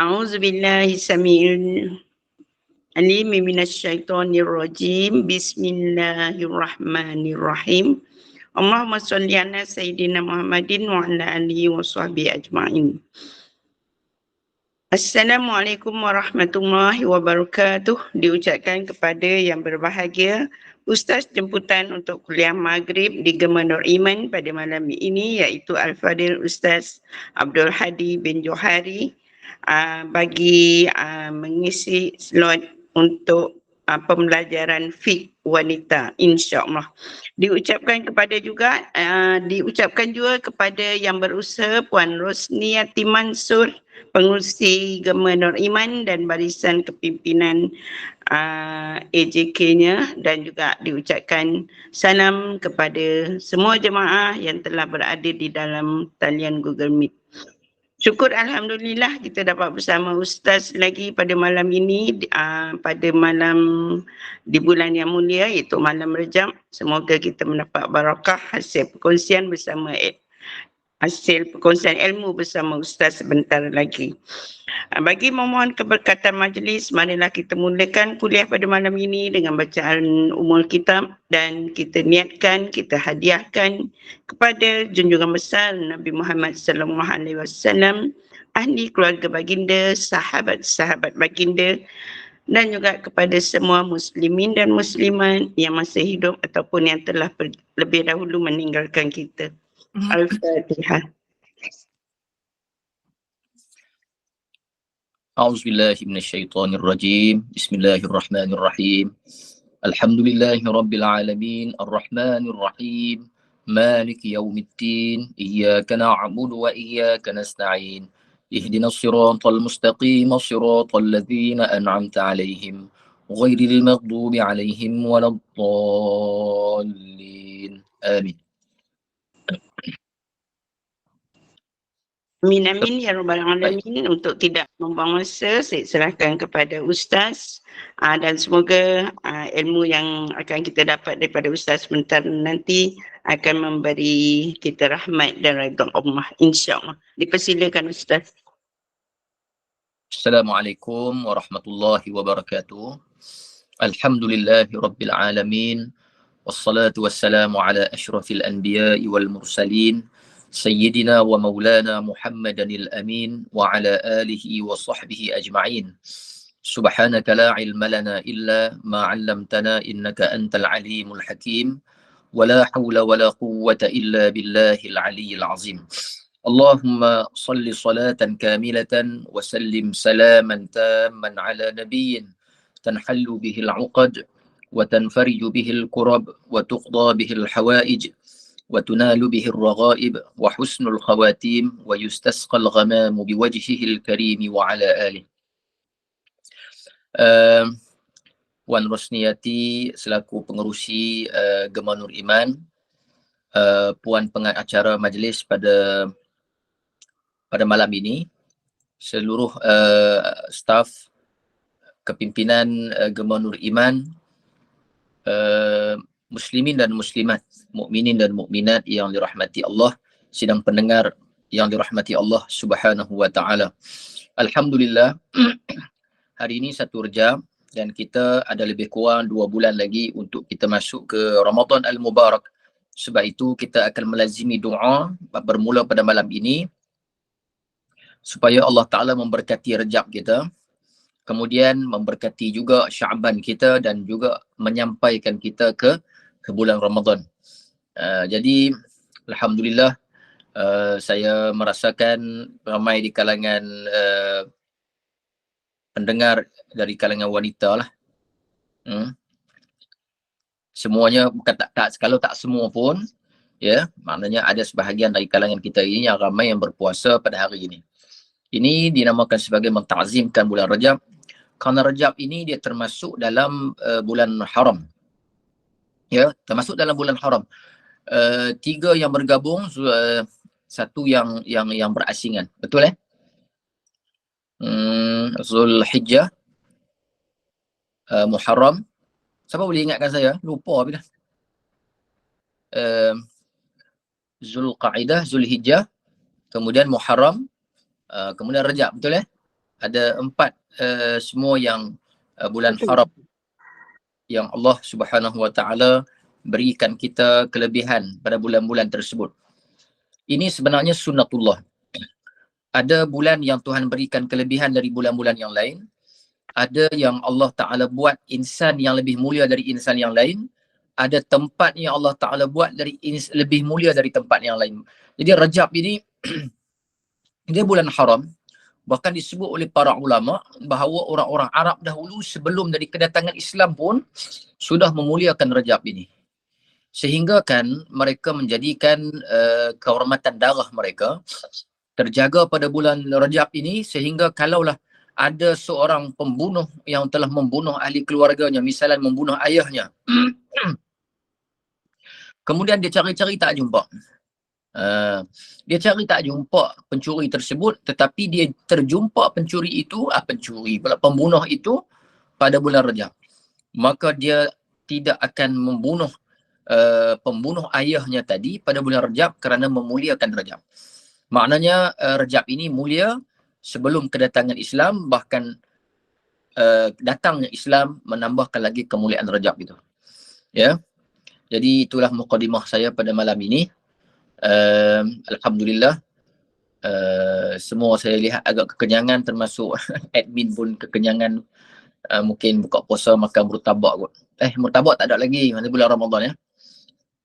أعوذ بالله السميع العليم من الشيطان الرجيم بسم الله الرحمن الرحيم اللهم صل على سيدنا محمد وعلى آله وصحبه أجمعين. Assalamualaikum warahmatullahi wabarakatuh. Diucapkan kepada yang berbahagia Ustaz jemputan untuk kuliah Maghrib di Gema Nur Iman pada malam ini, iaitu Al-Fadil Ustaz Abdul Hadi bin Johari, bagi mengisi slot untuk pembelajaran fiqh wanita, insya-Allah. Diucapkan juga kepada yang berusaha Puan Rosniati Mansur, pengurusi Gema Nur Iman dan barisan kepimpinan AJK-nya, dan juga diucapkan salam kepada semua jemaah yang telah berada di dalam talian Google Meet. Syukur Alhamdulillah kita dapat bersama Ustaz lagi pada malam ini, pada malam di bulan yang mulia iaitu malam Rejab. Semoga kita mendapat barakah hasil perkongsian ilmu bersama Ustaz sebentar lagi. Bagi memohon keberkatan majlis, marilah kita mulakan kuliah pada malam ini dengan bacaan umul kitab, dan kita niatkan, kita hadiahkan kepada junjungan besar Nabi Muhammad sallallahu alaihi wasallam, ahli keluarga baginda, sahabat-sahabat baginda, dan juga kepada semua muslimin dan muslimat yang masih hidup ataupun yang telah lebih dahulu meninggalkan kita. Al-Fatihah. أعوذ بالله من الشيطان الرجيم بسم الله الرحمن الرحيم الحمد لله رب العالمين الرحمن الرحيم مالك يوم الدين إياك نعبد وإياك نستعين اهدنا الصراط المستقيم صراط الذين أنعمت عليهم غير المغضوب عليهم ولا الضالين آمين. Amin amin ya rabbal alamin. Untuk tidak membuang masa, saya serahkan kepada Ustaz, dan semoga ilmu yang akan kita dapat daripada Ustaz sebentar nanti akan memberi kita rahmat dan redha Allah, insya-Allah. Dipersilakan Ustaz. Assalamualaikum warahmatullahi wabarakatuh. Alhamdulillahi rabbil alamin. Wassalatu wassalamu ala asyrafil anbiya'i wal mursalin Sayyidina wa maulana Muhammadanil amin wa ala alihi wa sahbihi ajma'in. Subhanaka la ilma lana illa ma 'allamtana innaka antal alimul hakim. Wa la hawla wa la quwwata illa billahil aliyyil azim. Allahumma salli salatan kamilatan wa sallim salaman tamman ala nabiyyin tanhallu bihil 'uqad wa tanfariju bihil kurab wa tuqda bihil hawaij وتنال به الرغائب وحسن الخواتيم ويستسقى الغمام بوجهه الكريم وعلى آله. Puan Rosniati selaku pengerusi Gema Nur Iman, Puan pengacara majlis pada malam ini, seluruh staf kepimpinan Gema Nur Iman, muslimin dan muslimat, mukminin dan mukminat yang dirahmati Allah, sidang pendengar yang dirahmati Allah Subhanahu wa taala. Alhamdulillah, hari ini 1 Rejab dan kita ada lebih kurang 2 bulan lagi untuk kita masuk ke Ramadan Al-Mubarak. Sebab itu kita akan melazimi doa bermula pada malam ini supaya Allah Taala memberkati Rejab kita, kemudian memberkati juga Sya'ban kita, dan juga menyampaikan kita ke bulan Ramadan. Jadi alhamdulillah, saya merasakan ramai di kalangan pendengar dari kalangan wanita lah. Semuanya bukan kalau tak semua pun, ya, maknanya ada sebahagian dari kalangan kita ini yang ramai yang berpuasa pada hari ini. Ini dinamakan sebagai mentazimkan bulan Rajab, kerana Rajab ini dia termasuk dalam bulan haram. Ya, termasuk dalam bulan haram. 3 yang bergabung, 1 yang berasingan. Betul Zulhijjah, Muharram. Siapa boleh ingatkan saya? Lupa bila. Zulqaidah, Zulhijjah, kemudian Muharram, kemudian Rajab. Betul ada 4 semua yang bulan haram yang Allah Subhanahu Wa Taala berikan kita kelebihan pada bulan-bulan tersebut. Ini sebenarnya sunnatullah. Ada bulan yang Tuhan berikan kelebihan dari bulan-bulan yang lain. Ada yang Allah Ta'ala buat insan yang lebih mulia dari insan yang lain. Ada tempat yang Allah Ta'ala buat lebih mulia dari tempat yang lain. Jadi Rajab ini, dia bulan haram. Bahkan disebut oleh para ulama bahawa orang-orang Arab dahulu sebelum dari kedatangan Islam pun sudah memuliakan Rajab ini. Sehingga kan mereka menjadikan kehormatan darah mereka terjaga pada bulan Rajab ini, sehingga kalaulah ada seorang pembunuh yang telah membunuh ahli keluarganya, misalnya membunuh ayahnya, kemudian dia cari-cari tak jumpa. Dia cari tak jumpa pencuri tersebut, tetapi dia terjumpa pembunuh itu pada bulan Rajab. Maka dia tidak akan membunuh pembunuh ayahnya tadi pada bulan Rajab kerana memuliakan Rajab. Maknanya Rajab ini mulia sebelum kedatangan Islam, bahkan datangnya Islam menambahkan lagi kemuliaan Rajab itu. Ya. Jadi itulah mukadimah saya pada malam ini. Alhamdulillah, semua saya lihat agak kekenyangan, termasuk admin pun kekenyangan. Mungkin buka puasa makan murtabak kot. Murtabak tak ada lagi, mana bulan Ramadan ya.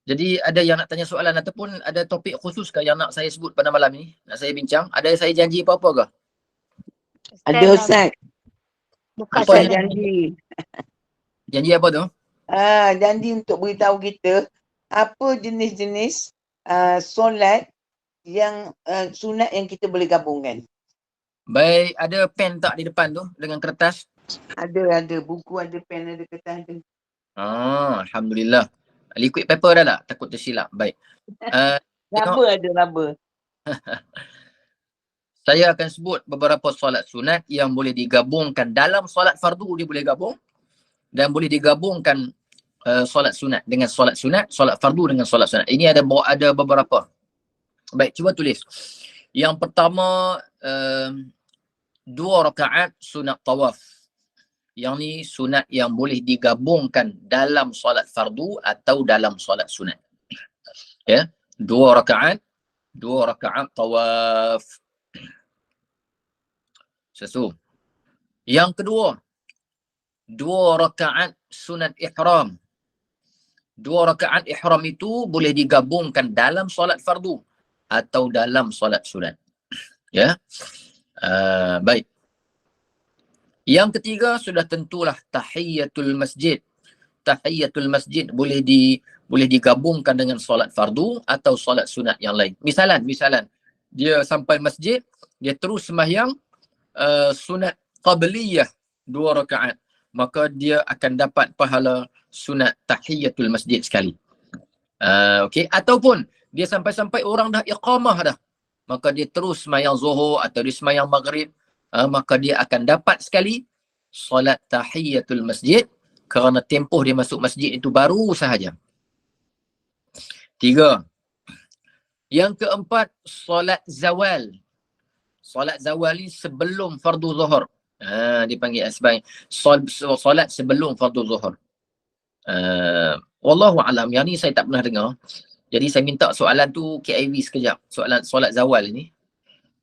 Jadi ada yang nak tanya soalan ataupun ada topik khusus ke yang nak saya sebut pada malam ini? Nak saya bincang? Ada saya janji apa-apa ke? Ada Ustaz. Bukan Apa saya yang- janji. Janji apa tu? Janji untuk beritahu kita apa jenis-jenis solat yang sunat yang kita boleh gabungkan. Baik, ada pen tak di depan tu dengan kertas? Ada buku, ada pen, ada kertas, ada. Alhamdulillah. Liquid paper dah tak? Takut tersilap. Baik. Tengok, Raba ada raba. saya akan sebut beberapa solat sunat yang boleh digabungkan dalam solat fardu, dia boleh gabung, dan boleh digabungkan solat sunat dengan solat sunat, solat fardu dengan solat sunat. Ini ada beberapa. Baik, cuba tulis. Yang pertama, 2 rakaat sunat tawaf. Yang ni sunat yang boleh digabungkan dalam solat fardu atau dalam solat sunat. Ya, 2 rakaat tawaf. Satu. Yang kedua, 2 rakaat sunat ihram. 2 rakaat ihram itu boleh digabungkan dalam solat fardu atau dalam solat sunat. Ya. Baik. Yang ketiga sudah tentulah tahiyatul masjid. Tahiyatul masjid boleh digabungkan dengan solat fardu atau solat sunat yang lain. Misalan dia sampai masjid, dia terus sembahyang sunat qabliyah 2 rakaat, maka dia akan dapat pahala sunat tahiyatul masjid sekali. Okey, ataupun dia sampai orang dah iqamah dah, maka dia terus sembahyang zuhur atau dia sembahyang maghrib, maka dia akan dapat sekali solat tahiyatul masjid kerana tempoh dia masuk masjid itu baru sahaja. 3. Yang keempat, solat zawal. Solat zawal ni sebelum fardu zuhur. Dipanggil sebagai solat sebelum fardu zuhur. Wallahu alam, yang ni saya tak pernah dengar. Jadi saya minta soalan tu KIV sekejap. Soalan solat zawal ni.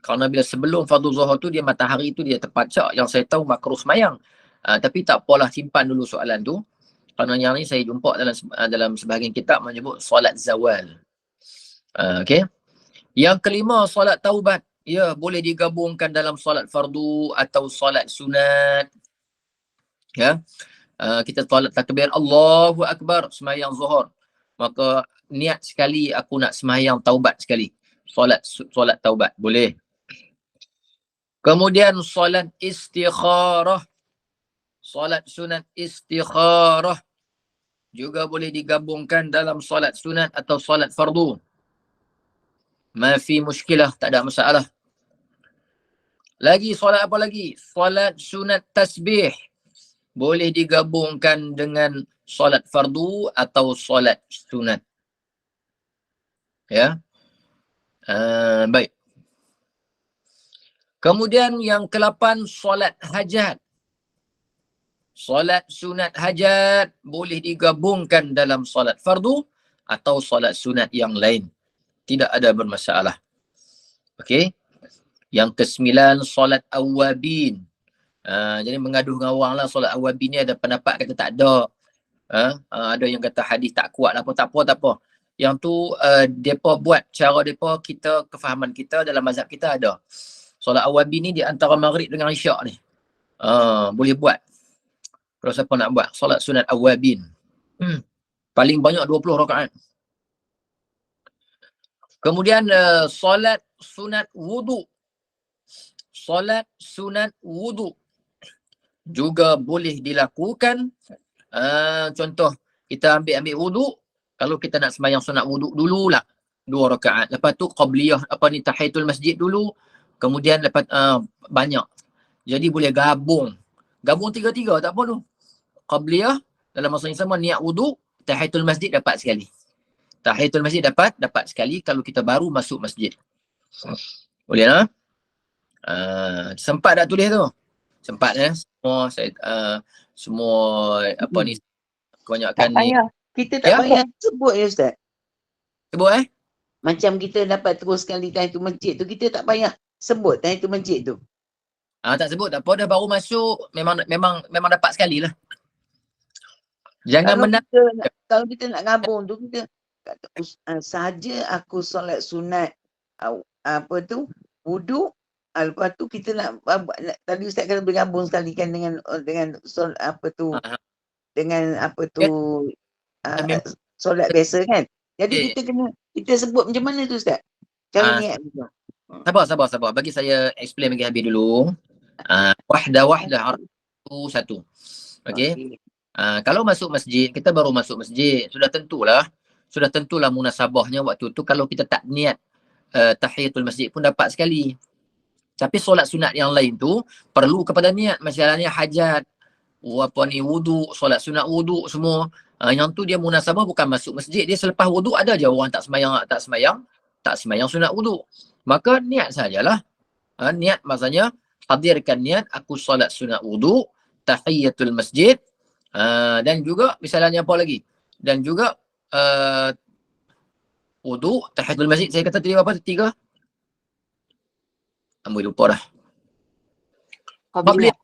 Kerana bila sebelum fardu zuhur tu, dia matahari tu dia terpacak. Yang saya tahu makruh semayang. Tapi tak apalah, simpan dulu soalan tu. Kerana yang ni saya jumpa dalam sebahagian kitab menyebut solat zawal. Okey. Yang kelima, solat taubat. Ya, boleh digabungkan dalam solat fardu atau solat sunat. Ya. Kita solat takbir Allahu Akbar semayang zuhur. Maka niat sekali aku nak semayang taubat sekali. Solat taubat boleh. Kemudian solat istikharah. Solat sunat istikharah juga boleh digabungkan dalam solat sunat atau solat fardu. Ma fi muskilah, tak ada masalah. Lagi solat apa lagi? Solat sunat tasbih boleh digabungkan dengan solat fardu atau solat sunat. Ya. Baik. Kemudian yang ke-8, solat hajat. Solat sunat hajat boleh digabungkan dalam solat fardu atau solat sunat yang lain. Tidak ada bermasalah. Okey. Yang ke-9, solat awabin. Jadi mengaduh dengan orang lah, solat awabin ni ada pendapat kata tak ada. Ada yang kata hadis tak kuat lah, tak apa. Yang tu depa buat cara depa, kita kefahaman kita dalam mazhab kita ada. Solat awabin ni di antara maghrib dengan isyak ni. Boleh buat. Kalau siapa nak buat solat sunat awabin. Paling banyak 20 rakaat. Kemudian solat sunat wudu. Solat sunat wudu juga boleh dilakukan. Contoh, kita ambil wudu. Kalau kita nak sembahyang sunat wudu dululah 2 rakaat. Lepas tu qabliyah tahiyatul masjid dulu. Kemudian lepas banyak. Jadi boleh gabung 3-3 tak apa tu. Qabliyah dalam masa yang sama, niat wudu, tahiyatul masjid dapat sekali. Tahiyatul masjid dapat sekali kalau kita baru masuk masjid. Boleh tak? Sempat dah tulis tu? Sempat semua apa ni, kebanyakan Tak payah. Kita tak payah sebut ya Ustaz. Sebut Macam kita dapat teruskan di tahiyatul masjid tu, kita tak payah sebut tahiyatul masjid tu. Tak sebut tak apa, dah baru masuk memang dapat sekali lah. Jangan kalau kita nak gabung tu, kita kata sahaja aku solat sunat wudu, lepas tu kita nak tadi Ustaz kata bergabung sekali kan dengan solat solat biasa kan. Jadi kita sebut macam mana tu Ustaz? Cara niat tu. Sabar. Bagi saya explain bagi habis dulu. Wahdah satu. Okey. Kalau masuk masjid, kita baru masuk masjid, sudah tentulah munasabahnya waktu tu. Kalau kita tak niat tahiyatul masjid pun dapat sekali. Tapi solat sunat yang lain tu perlu kepada niat. Misalnya hajat, wudu, solat sunat wudu semua. Yang tu dia munasabah bukan masuk masjid. Dia selepas wudu ada je orang tak semayang sunat wudu. Maka niat sajalah. Niat maksudnya hadirkan niat aku solat sunat wudu, tahiyatul masjid. Dan juga misalnya apa lagi? Dan juga wudu, tahiyatul masjid. Saya kata tadi apa? 3? Ambil lupa dah. Qabliyah.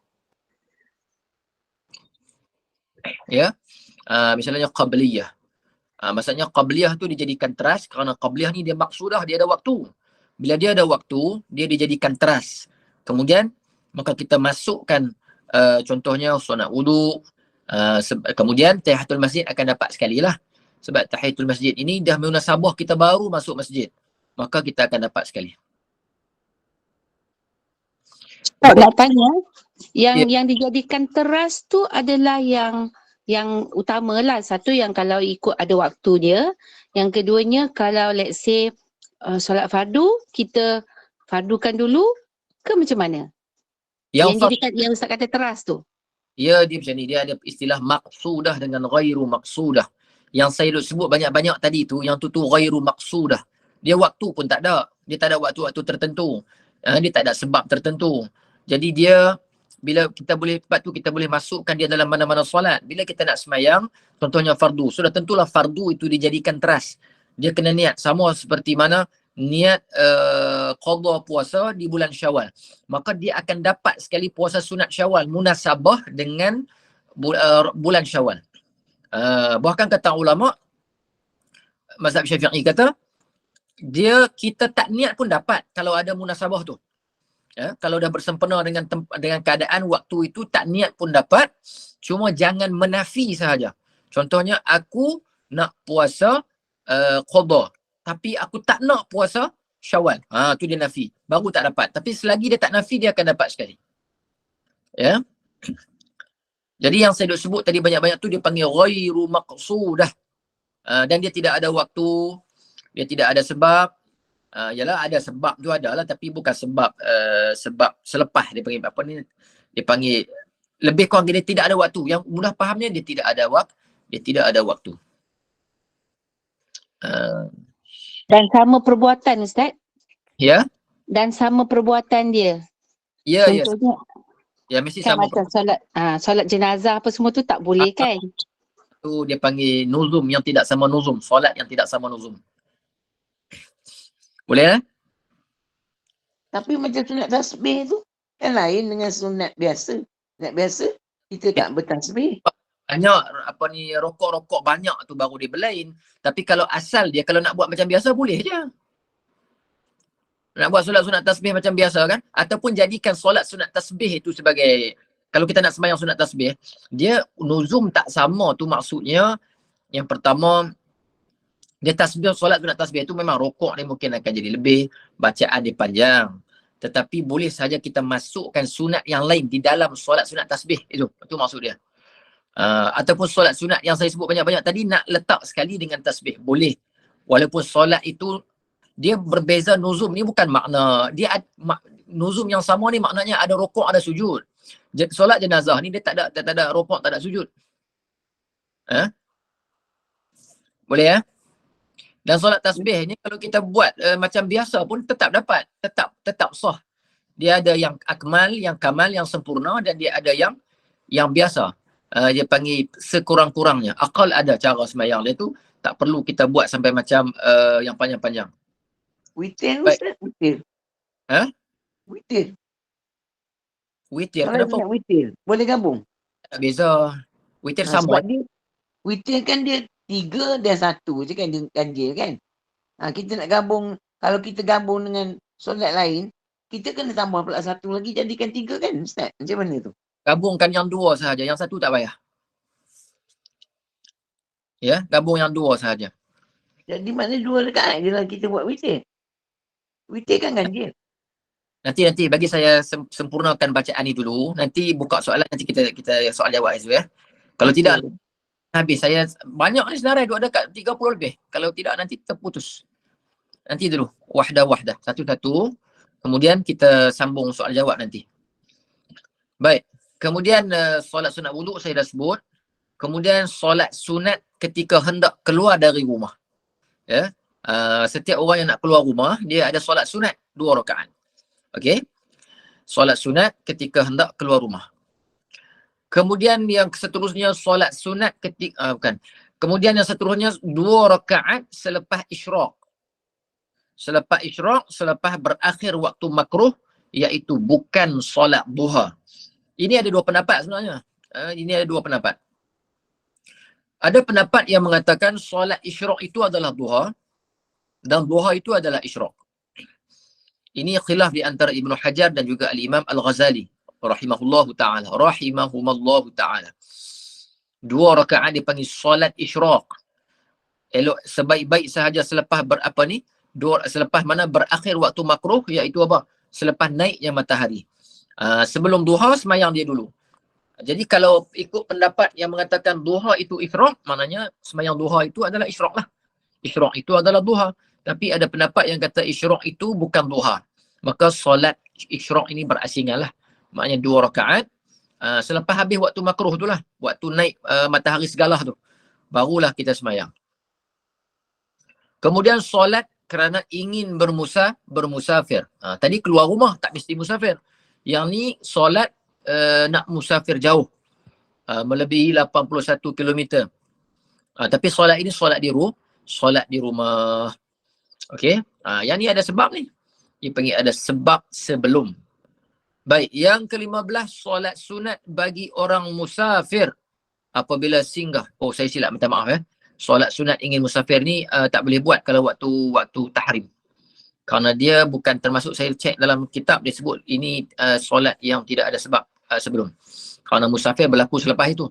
Ya. Misalnya qabliyah. Maksudnya qabliyah tu dijadikan teras kerana qabliyah ni dia maksudah, dia ada waktu. Bila dia ada waktu, dia dijadikan teras. Kemudian maka kita masukkan contohnya sunat wudu. Kemudian tahiyatul masjid akan dapat sekali lah. Sebab tahiyatul masjid ini dah munasabah kita baru masuk masjid. Maka kita akan dapat sekali. Tak nak tanya, yang dijadikan teras tu adalah yang utamalah. Satu yang kalau ikut ada waktu dia. Yang keduanya kalau let's say solat fardu, kita fardukan dulu ke macam mana? Yang jadikan yang Ustaz kata teras tu. Ya, dia macam ni. Dia ada istilah maqsudah dengan ghairu maqsudah. Yang saya sebut banyak-banyak tadi tu, yang tu ghairu maqsudah. Dia waktu pun tak ada. Dia tak ada waktu-waktu tertentu. Dia tak ada sebab tertentu. Jadi dia, bila kita boleh masukkan dia dalam mana-mana solat. Bila kita nak semayang, contohnya fardu. Sudah tentulah fardu itu dijadikan teras. Dia kena niat. Sama seperti mana niat qada puasa di bulan Syawal. Maka dia akan dapat sekali puasa sunat Syawal munasabah dengan bulan Syawal. Bahkan kata ulama mazhab Syafi'i kata kita tak niat pun dapat kalau ada munasabah tu. Kalau dah bersempena dengan keadaan waktu itu, tak niat pun dapat. Cuma jangan menafi sahaja. Contohnya aku nak puasa qada, tapi aku tak nak puasa Syawal. Tu dia nafi. Baru tak dapat. Tapi selagi dia tak nafi, dia akan dapat sekali. Ya. Jadi yang saya sebut tadi banyak-banyak tu dia panggil ghairu maqsudah. Dan dia tidak ada waktu, dia tidak ada sebab. Yalah ada sebab tu adalah, tapi bukan sebab selepas dia panggil apa ni, dia panggil lebih kurang dia tidak ada waktu. Yang mudah fahamnya dia tidak ada waktu. Dan sama perbuatan Ustaz? Ya. Dan sama perbuatan dia. Ya, ya. Contohnya Ya, mesti kan sama. macam solat jenazah apa semua tu tak boleh kan? Tu dia panggil nuzum yang tidak sama nuzum. Solat yang tidak sama nuzum. Boleh eh? Tapi macam sunat tasbih tu kan lain dengan sunat biasa. Sunat biasa kita tak bertasbih. Banyak apa ni rokok-rokok banyak tu baru dia berlain. Tapi kalau asal dia kalau nak buat macam biasa boleh je. Nak buat solat sunat tasbih macam biasa kan? Ataupun jadikan solat sunat tasbih itu sebagai, kalau kita nak sembahyang sunat tasbih, dia nuzum tak sama tu maksudnya yang pertama dia tasbih, solat sunat tasbih itu memang rokok dia mungkin akan jadi lebih, bacaan dia panjang. Tetapi boleh saja kita masukkan sunat yang lain di dalam solat sunat tasbih itu maksud dia. Ataupun solat sunat yang saya sebut banyak-banyak tadi nak letak sekali dengan tasbih boleh, walaupun solat itu dia berbeza. Nuzum ni bukan makna dia nuzum yang sama ni maknanya ada rukuk ada sujud. Solat jenazah ni dia tak ada rukuk tak ada sujud. Boleh ya? Dan solat tasbih ni kalau kita buat macam biasa pun tetap dapat, tetap sah. Dia ada yang akmal, yang kamal, yang sempurna, dan dia ada yang biasa. Dia panggil sekurang-kurangnya. Akal ada cara sembahyang dia tu, tak perlu kita buat sampai macam yang panjang-panjang. Witir Baik. Ustaz, witir. Witir. Witir, Kalau kenapa nak witir, boleh gabung. tak beza? Witir sama. Sebab dia witir kan dia 3 dan 1 je kan dia ganjil kan. Kita nak gabung, kalau kita gabung dengan solat lain, kita kena tambah pula 1 lagi jadikan 3 kan Ustaz? Macam mana tu? Gabungkan yang 2 sahaja, yang 1 tak payah. Ya, gabung yang 2 sahaja. Jadi mana 2 rakaat je lah kita buat witir. Witir kan ganjil. Nanti bagi saya sempurnakan bacaan ni dulu. Nanti buka soalan, nanti kita soal jawab Azul ya. Kalau tidak habis saya banyak ni senarai ada kat 30 lebih. Kalau tidak nanti terputus. Nanti dulu wahdah satu-satu. Kemudian kita sambung soal jawab nanti. Baik. Kemudian solat sunat wuduk saya dah sebut. Kemudian solat sunat ketika hendak keluar dari rumah. Ya. Setiap orang yang nak keluar rumah dia ada solat sunat 2 rakaat. Okey. Solat sunat ketika hendak keluar rumah. Kemudian yang seterusnya solat sunat ketika Kemudian yang seterusnya 2 rakaat selepas isyraq. Selepas isyraq, selepas berakhir waktu makruh, iaitu bukan solat duha. Ini ada 2 pendapat sebenarnya. Ini ada 2 pendapat. Ada pendapat yang mengatakan solat isyraq itu adalah duha dan duha itu adalah isyraq. Ini khilaf di antara Ibnu Hajar dan juga Al-Imam Al-Ghazali rahimahumallahu ta'ala. 2 rakaat dipanggil solat isyraq. Elok sebaik-baik sahaja selepas selepas mana berakhir waktu makruh, iaitu apa? Selepas naiknya matahari. Sebelum duha sembahyang dia dulu. Jadi kalau ikut pendapat yang mengatakan duha itu isyraq, maknanya sembahyang duha itu adalah isyraq lah. Isyraq itu adalah duha. Tapi ada pendapat yang kata isyraq itu bukan duha. Maka solat isyraq ini berasingan lah. Maknanya 2 rakaat. Selepas habis waktu makruh tu lah. Waktu naik matahari segalah tu. Barulah kita sembahyang. Kemudian solat kerana ingin bermusafir. Tadi keluar rumah tak mesti musafir. Yang ni solat nak musafir jauh. Melebihi 81 km. Tapi solat ini solat di rumah. Okey. Yang ni ada sebab ni. Dia panggil ada sebab sebelum. Baik, yang ke-15 solat sunat bagi orang musafir apabila singgah. Oh, saya silap, minta maaf ya. Solat sunat ingin musafir ni tak boleh buat kalau waktu tahrim. Kerana dia bukan termasuk, saya cek dalam kitab dia sebut ini solat yang tidak ada sebab sebelum. Kerana musafir berlaku selepas itu.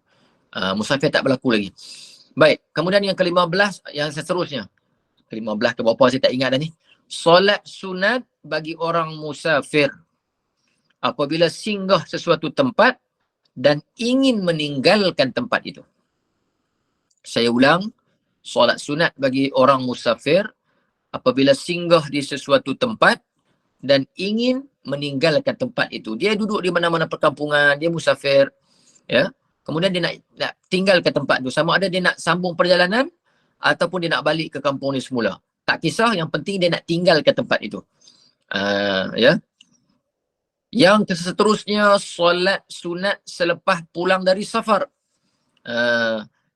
Musafir tak berlaku lagi. Baik, kemudian yang ke-15 yang seterusnya. Ke-15 ke berapa saya tak ingat dah ni. Solat sunat bagi orang musafir apabila singgah sesuatu tempat dan ingin meninggalkan tempat itu. Saya ulang, solat sunat bagi orang musafir apabila singgah di sesuatu tempat dan ingin meninggalkan tempat itu. Dia duduk di mana-mana perkampungan, dia musafir, ya. Kemudian dia nak tinggalkan tempat itu. Sama ada dia nak sambung perjalanan ataupun dia nak balik ke kampung ni semula. Tak kisah, yang penting dia nak tinggalkan tempat itu. Ya. Yang seterusnya solat sunat selepas pulang dari safar.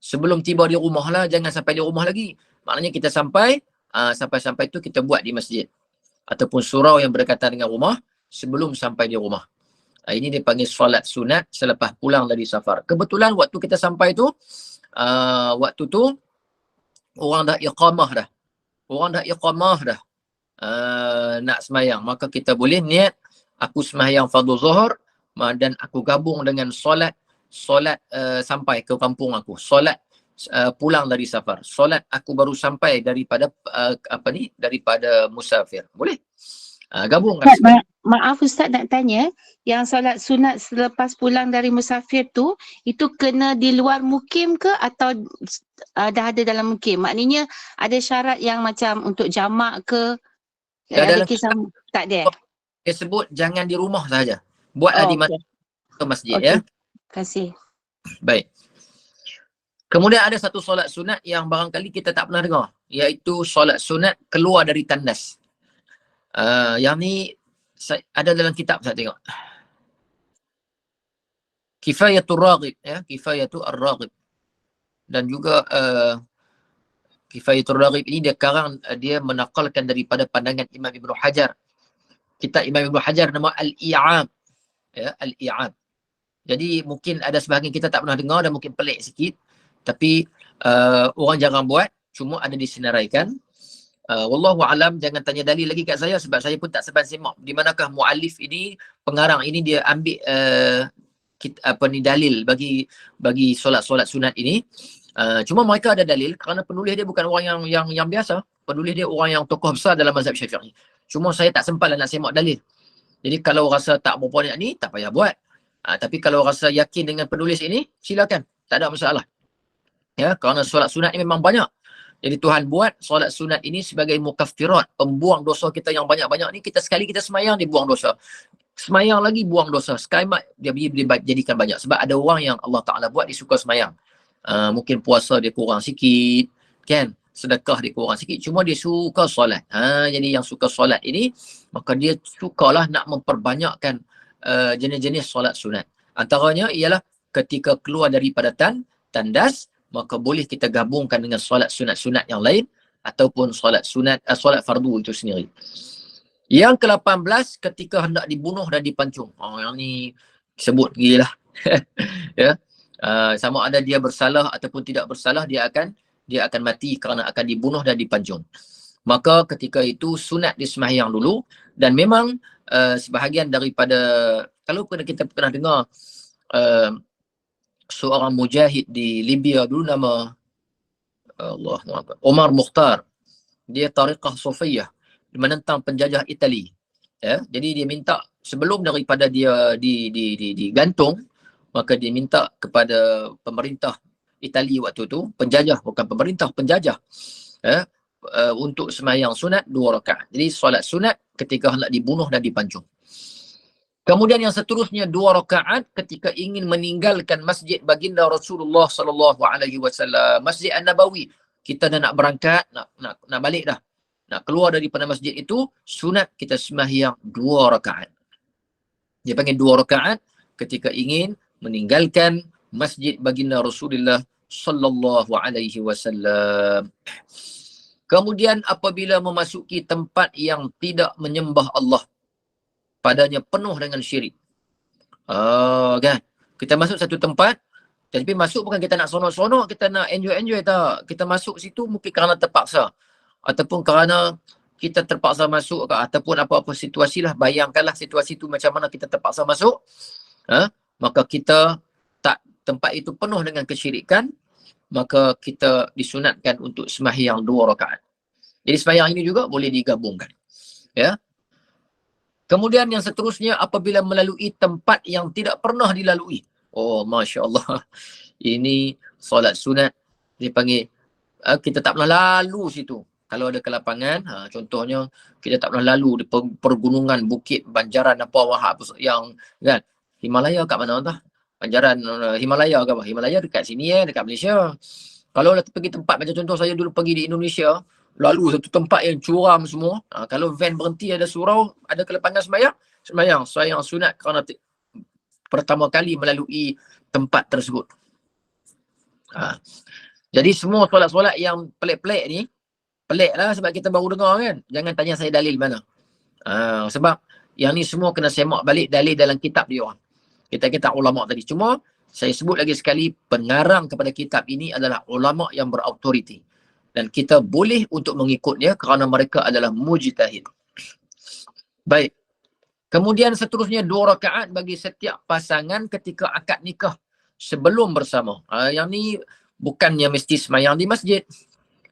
Sebelum tiba di rumah lah, jangan sampai di rumah lagi. Maknanya kita sampai tu kita buat di masjid ataupun surau yang berdekatan dengan rumah sebelum sampai di rumah. Ini dipanggil solat sunat selepas pulang dari safar. Kebetulan waktu kita sampai tu, waktu tu orang dah iqamah dah. Nak semayang. Maka kita boleh niat, aku semayang fardu zuhur dan aku gabung dengan solat sampai ke kampung aku. Solat pulang dari safar. Solat aku baru sampai daripada daripada musafir. Boleh? Gabungkan. Ustaz, maaf Ustaz nak tanya, yang solat sunat selepas pulang dari musafir tu, itu kena di luar mukim ke atau dah ada dalam mukim? Maknanya ada syarat yang macam untuk jamak ke? Ada kisah? Tak ada? Dia sebut jangan di rumah saja. Buatlah di masjid ya. Terima kasih. Baik. Kemudian ada satu solat sunat yang barangkali kita tak pernah dengar, iaitu solat sunat keluar dari tandas. Yang ni ada dalam kitab saya tengok. Kifayatul Raghib ya, Kifayatul Raghib. Dan juga Kifayatul Raghib ini dia menakalkan daripada pandangan Imam Ibnu Hajar. Kitab Imam Ibnu Hajar nama Al-I'ab. Ya, Al-I'ab. Jadi mungkin ada sebahagian kita tak pernah dengar dan mungkin pelik sikit, tapi orang jarang buat, cuma ada disenaraikan. Wallahu alam, jangan tanya dalil lagi kat saya sebab saya pun tak seban semak di manakah muallif ini, pengarang ini dia ambil dalil bagi solat-solat sunat ini. Cuma mereka ada dalil kerana penulis dia bukan orang yang biasa, penulis dia orang yang tokoh besar dalam mazhab Syafi'i. Cuma saya tak sempatlah nak semak dalil. Jadi kalau rasa tak berapa banyak ni, tak payah buat. Tapi kalau rasa yakin dengan penulis ini, silakan, tak ada masalah. Ya, kerana solat sunat ini memang banyak. Jadi Tuhan buat solat sunat ini sebagai mukaffirat, pembuang dosa kita yang banyak-banyak ni. Kita sekali kita semayang, dia buang dosa. Semayang lagi, buang dosa. Sekali dia jadikan banyak. Sebab ada orang yang Allah Ta'ala buat, dia suka semayang. Mungkin puasa dia kurang sikit, kan? Sedekah dia kurang sikit. Cuma dia suka solat. Jadi yang suka solat ini, maka dia sukalah nak memperbanyakkan jenis-jenis solat sunat. Antaranya ialah ketika keluar daripada tandas, maka boleh kita gabungkan dengan solat sunat-sunat yang lain ataupun solat fardu itu sendiri. Yang ke-18, ketika hendak dibunuh dan dipancung. Yang ni sebut gila. Ya. Sama ada dia bersalah ataupun tidak bersalah, dia akan mati kerana akan dibunuh dan dipancung. Maka ketika itu sunat disembahyang dulu, dan memang sebahagian daripada, kalau kita pernah dengar seorang mujahid di Libya dulu nama Omar Mukhtar, dia tariqah Sufiyah, menentang penjajah Itali. Ya, jadi dia minta sebelum daripada dia digantung, maka dia minta kepada pemerintah Itali waktu tu, penjajah, bukan pemerintah, penjajah, ya, untuk sembahyang sunat 2 rakaat. Jadi solat sunat ketika hendak dibunuh dan dipancung. Kemudian yang seterusnya 2 rakaat ketika ingin meninggalkan masjid baginda Rasulullah sallallahu alaihi wasallam, Masjid An-Nabawi. Kita dah nak berangkat, nak balik dah. Nak keluar daripada masjid itu, sunat kita sembahyang 2 rakaat. Dia panggil 2 rakaat ketika ingin meninggalkan masjid baginda Rasulullah sallallahu alaihi wasallam. Kemudian apabila memasuki tempat yang tidak menyembah Allah, padanya penuh dengan syirik. Kan? Kita masuk satu tempat, tapi masuk bukan kita nak sonok-sonok, kita nak enjoy-enjoy, tak. Kita masuk situ mungkin kerana terpaksa. Ataupun kerana kita terpaksa masuk ke, ataupun apa-apa situasi lah. Bayangkanlah situasi tu macam mana kita terpaksa masuk. Maka kita tempat itu penuh dengan kesyirikan, maka kita disunatkan untuk sembahyang 2 rakaat. Jadi sembahyang ini juga boleh digabungkan. Ya. Kemudian yang seterusnya apabila melalui tempat yang tidak pernah dilalui. Masya Allah. Ini solat sunat. Dia panggil, kita tak pernah lalu situ. Kalau ada kelapangan, contohnya kita tak pernah lalu di pergunungan, bukit, banjaran, yang kan. Himalaya kat mana entah? Banjaran Himalaya ke apa? Himalaya dekat sini dekat Malaysia. Kalau pergi tempat macam contoh saya dulu pergi di Indonesia, lalu satu tempat yang curam semua. Kalau van berhenti ada surau, ada kelapangan sembahyang, sembahyang sunat kerana pertama kali melalui tempat tersebut. Jadi semua solat-solat yang pelik-pelik ni, pelik lah sebab kita baru dengar kan. Jangan tanya saya dalil mana. Sebab yang ni semua kena semak balik dalil dalam kitab dia orang. Kitab-kitab ulama tadi. Cuma saya sebut lagi sekali, pengarang kepada kitab ini adalah ulama yang berautoriti. Dan kita boleh untuk mengikutnya kerana mereka adalah mujtahid. Baik. Kemudian seterusnya 2 rakaat bagi setiap pasangan ketika akad nikah sebelum bersama. Yang ni bukannya mesti semayang di masjid.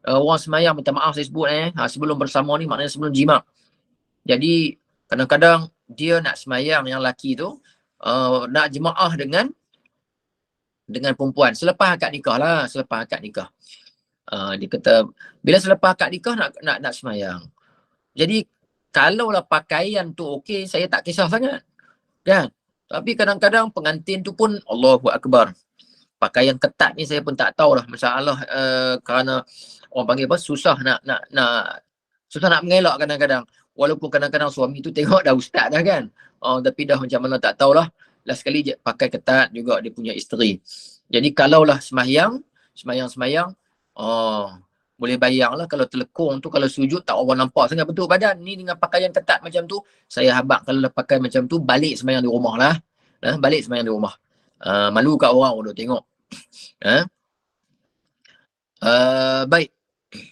Orang semayang, minta maaf saya sebut sebelum bersama ni maknanya sebelum jima'. Jadi kadang-kadang dia nak semayang yang lelaki tu nak jemaah dengan perempuan selepas akad nikah lah, selepas akad nikah. Dia kata bila selepas akad nikah nak semayang. Jadi kalaulah pakaian tu okey, saya tak kisah sangat. Kan? Tapi kadang-kadang pengantin tu pun Allahu Akbar. Pakaian ketat ni saya pun tak tahulah masalah kerana orang panggil apa, susah nak mengelak kadang-kadang. Walaupun kadang-kadang suami tu tengok dah ustaz dah kan. Tapi dah macam mana tak tahulah. Last sekali je pakai ketat juga dia punya isteri. Jadi kalaulah semayang, boleh bayang lah kalau telekung tu, kalau sujud tak orang nampak sangat bentuk badan. Ni dengan pakaian ketat macam tu, saya habaq kalau dah pakai macam tu, balik semayang di rumah lah. Balik semayang di rumah. Malu kat orang duk tengok. Baik.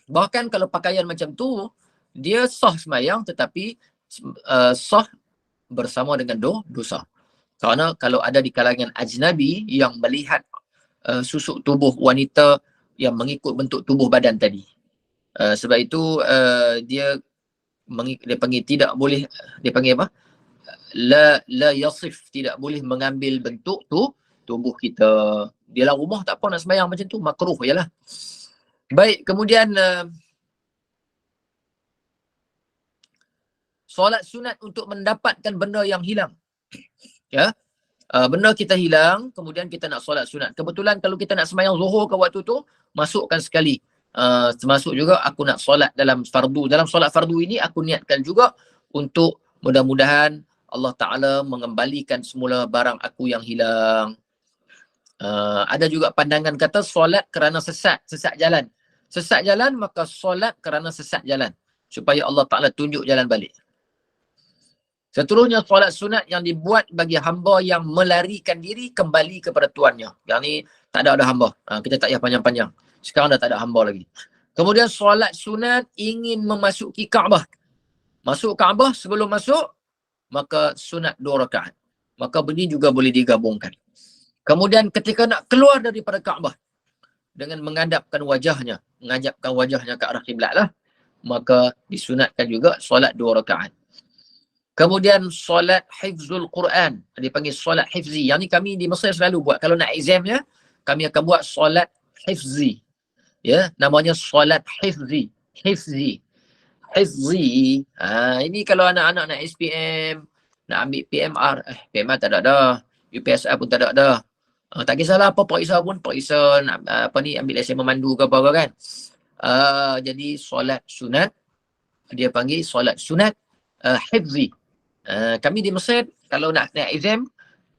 Bahkan kalau pakaian macam tu, dia sah semayang tetapi sah bersama dengan dosa. Kerana kalau ada di kalangan ajnabi yang melihat susuk tubuh wanita yang mengikut bentuk tubuh badan tadi. Sebab itu dia panggil tidak boleh, dia panggil apa? La yasif, tidak boleh mengambil bentuk tu tubuh kita. Dia dalam rumah tak apa nak sembahyang macam tu, makruh jelah. Baik, kemudian solat sunat untuk mendapatkan benda yang hilang. Ya. Benda kita hilang, kemudian kita nak solat sunat. Kebetulan kalau kita nak sembahyang zuhur ke waktu tu, masukkan sekali. Termasuk juga aku nak solat dalam fardu. Dalam solat fardu ini aku niatkan juga untuk mudah-mudahan Allah Ta'ala mengembalikan semula barang aku yang hilang. Ada juga pandangan kata solat kerana sesat jalan. Sesat jalan maka solat kerana sesat jalan. Supaya Allah Ta'ala tunjuk jalan balik. Seterusnya solat sunat yang dibuat bagi hamba yang melarikan diri kembali kepada tuannya. Yang ni tak ada hamba. Kita tak payah panjang-panjang. Sekarang dah tak ada hamba lagi. Kemudian solat sunat ingin memasuki Kaabah. Masuk Kaabah, sebelum masuk, maka sunat 2 rakaat. Maka begini juga boleh digabungkan. Kemudian ketika nak keluar daripada Kaabah, dengan menghadapkan wajahnya ke arah kiblat lah, maka disunatkan juga solat 2 rakaat. Kemudian solat hifzul Quran, dipanggil solat hifzi. Yang ni kami di Mesir selalu buat. Kalau nak examnya, kami akan buat solat hifzi. Ya, namanya solat hifzi. Hifzi. Ini kalau anak-anak nak SPM, nak ambil PMR, PMR tak ada dah. UPSR pun tak ada dah. Tak kisahlah apa periksa pun, periksa nak ambil lesen memandu ke apa kan. Jadi solat sunat, dia panggil solat sunat hifzi. Kami di Mesir kalau nak exam,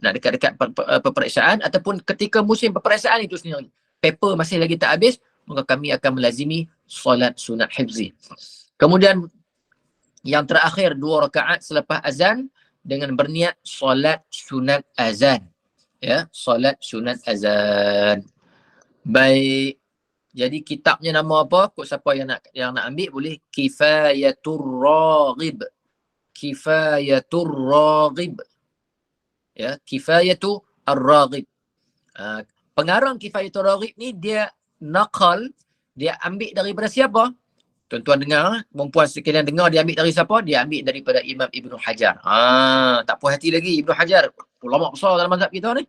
nak dekat-dekat peperiksaan ataupun ketika musim peperiksaan itu sendiri, paper masih lagi tak habis, maka kami akan melazimi solat sunat hifzi. Kemudian yang terakhir 2 rakaat selepas azan dengan berniat solat sunat azan. Ya, solat sunat azan. Baik. Jadi kitabnya nama apa? Kok siapa yang nak ambil boleh Kifayatur Raghib. Kifayatur Raghib. Ya, Kifayatur Raghib. Pengarang Kifayatur Raghib ni dia naqal, dia ambil daripada siapa? Tuan-tuan dengar, perempuan sekalian dengar, dia ambil dari siapa? Dia ambil daripada Imam Ibn Hajar. Tak puas hati lagi Ibn Hajar, ulama besar dalam mazhab kita ni.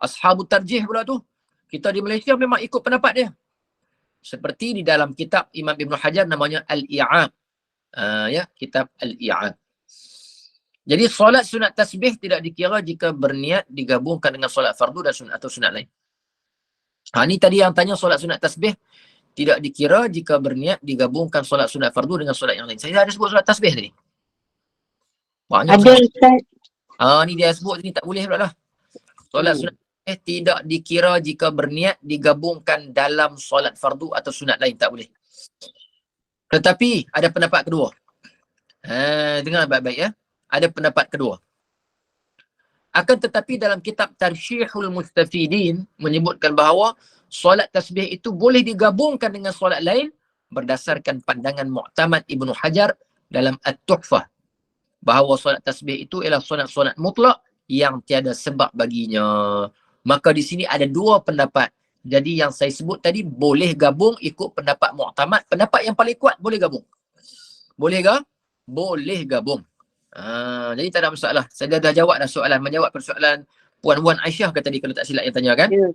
Ashabut tarjih pula tu. Kita di Malaysia memang ikut pendapat dia. Seperti di dalam kitab Imam Ibn Hajar namanya Al-I'ab. Ya, kitab Al-I'ab. Jadi solat sunat tasbih tidak dikira jika berniat digabungkan dengan solat fardu dan sunat atau sunat lain. Ni tadi yang tanya solat sunat tasbih tidak dikira jika berniat digabungkan solat sunat fardu dengan solat yang lain. Saya ada sebut solat tasbih tadi. Banyak Ada sebut. Ustaz. Ni dia sebut ni tak boleh pula lah. Solat sunat tidak dikira jika berniat digabungkan dalam solat fardu atau sunat lain, tak boleh. Tetapi ada pendapat kedua. Dengar baik-baik ya. Ada pendapat kedua. Akan tetapi dalam kitab Tarsyihul Mustafidin menyebutkan bahawa solat tasbih itu boleh digabungkan dengan solat lain berdasarkan pandangan Mu'tamad Ibnu Hajar dalam At-Tuhfah, bahawa solat tasbih itu ialah solat-solat mutlak yang tiada sebab baginya. Maka di sini ada dua pendapat. Jadi yang saya sebut tadi boleh gabung ikut pendapat Mu'tamad. Pendapat yang paling kuat boleh gabung. Boleh ke? Boleh gabung. Jadi tak ada masalah. Saya dah jawab dah soalan. Menjawab persoalan Puan Wan Aisyah ke tadi kalau tak silap yang tanya kan? Ya.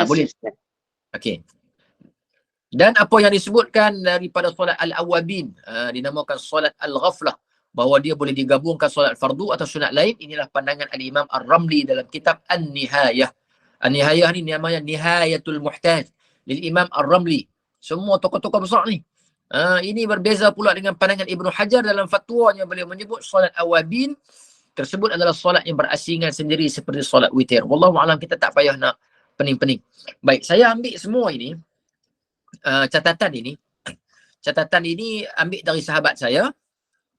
Boleh. Okey. Dan apa yang disebutkan daripada solat Al-Awwabin, dinamakan solat Al-Ghaflah, bahawa dia boleh digabungkan solat fardu atau sunat lain, inilah pandangan Al-Imam Ar-Ramli dalam kitab An-Nihayah. An-Nihayah ni namanya Nihayatul Muhtaj lil Imam Ar-Ramli. Semua tokoh-tokoh besar ni. Ini berbeza pula dengan pandangan Ibnu Hajar dalam fatwanya. Beliau menyebut solat Awabin tersebut adalah solat yang berasingan sendiri seperti solat witir. Wallahu a'lam, kita tak payah nak pening-pening. Baik, saya ambil semua ini, catatan ini ambil dari sahabat saya,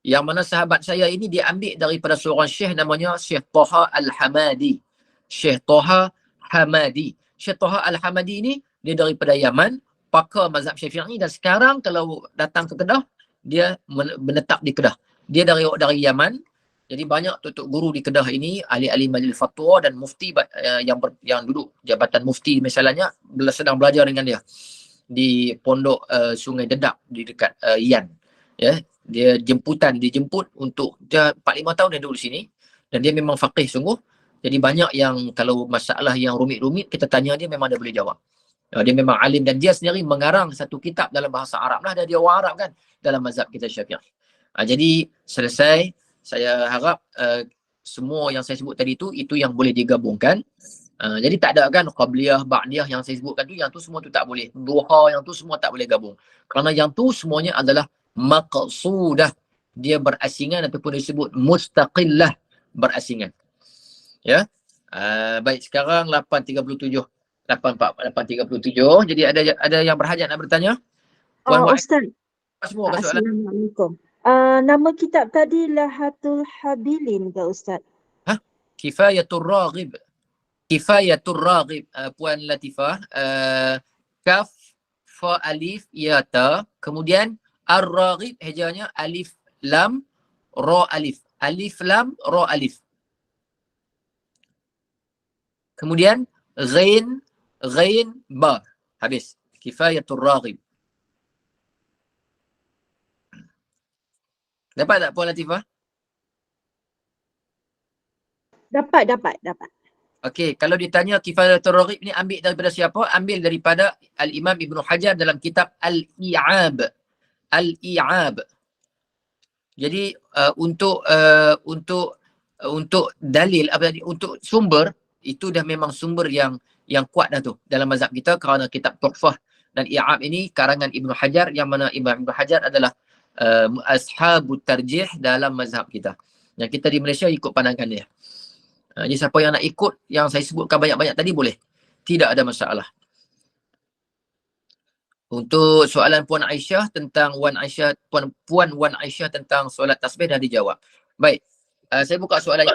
yang mana sahabat saya ini dia ambil daripada seorang syekh namanya Syekh Taha Al-Hamadi. Syekh Taha Hamadi. Syekh Taha Al-Hamadi ini dia daripada Yaman, pakar mazhab Syafi'i, dan sekarang kalau datang ke Kedah, dia menetap di Kedah. Dia dari Yaman. Jadi banyak tutup guru di Kedah ini, ahli-ahli majlis fatwa dan mufti yang duduk jabatan mufti misalnya, sedang belajar dengan dia di pondok Sungai Dedak di dekat Yan. Ya, dia dijemput untuk dia 4-5 tahun dia duduk di sini, dan dia memang faqih sungguh. Jadi banyak yang kalau masalah yang rumit-rumit kita tanya dia, memang dia boleh jawab. Dia memang alim, dan dia sendiri mengarang satu kitab dalam bahasa Arab lah, dan dia orang Arab kan dalam mazhab kita Syafi'i. Jadi selesai, saya harap semua yang saya sebut tadi itu yang boleh digabungkan. Jadi tak ada kan qabliyah, ba'diyah yang saya sebutkan tu, yang tu semua tu tak boleh. Duha yang tu semua tak boleh gabung. Kerana yang tu semuanya adalah maqsudah, dia berasingan ataupun disebut mustaqillah, berasingan. Ya. Baik, sekarang 8.37. 8.37. Jadi ada yang berhajat nak bertanya? Ustaz. Semua ke soalan? Assalamualaikum. Nama kitab tadi Lahatul Habilin ke Ustaz? Kifayatul Raghib. Kifayatul Raghib. Puan Latifah. Kaf, fa, alif, ya, ta. Kemudian Ar-Raghib hejanya alif, lam, ra, alif. Alif, lam, ra, alif. Kemudian ghain, ba. Habis. Kifayatul Raghib. Dapat tak Puan Latifah? Dapat. Okey, kalau ditanya Kifayatul Raghib ni ambil daripada siapa? Ambil daripada Al-Imam Ibnu Hajar dalam kitab Al-I'ab. Al-I'ab. Jadi untuk dalil untuk sumber itu dah memang sumber yang kuat dah tu dalam mazhab kita, kerana kitab Tuhfah dan I'ab ini karangan Ibnu Hajar, yang mana Imam Ibnu Hajar adalah ashabut tarjih dalam mazhab kita. Yang kita di Malaysia ikut pandangan dia. Jadi siapa yang nak ikut yang saya sebutkan banyak-banyak tadi boleh. Tidak ada masalah. Untuk soalan Puan Aisyah tentang Puan Wan Aisyah tentang solat tasbih dah dijawab. Baik. Saya buka soalan.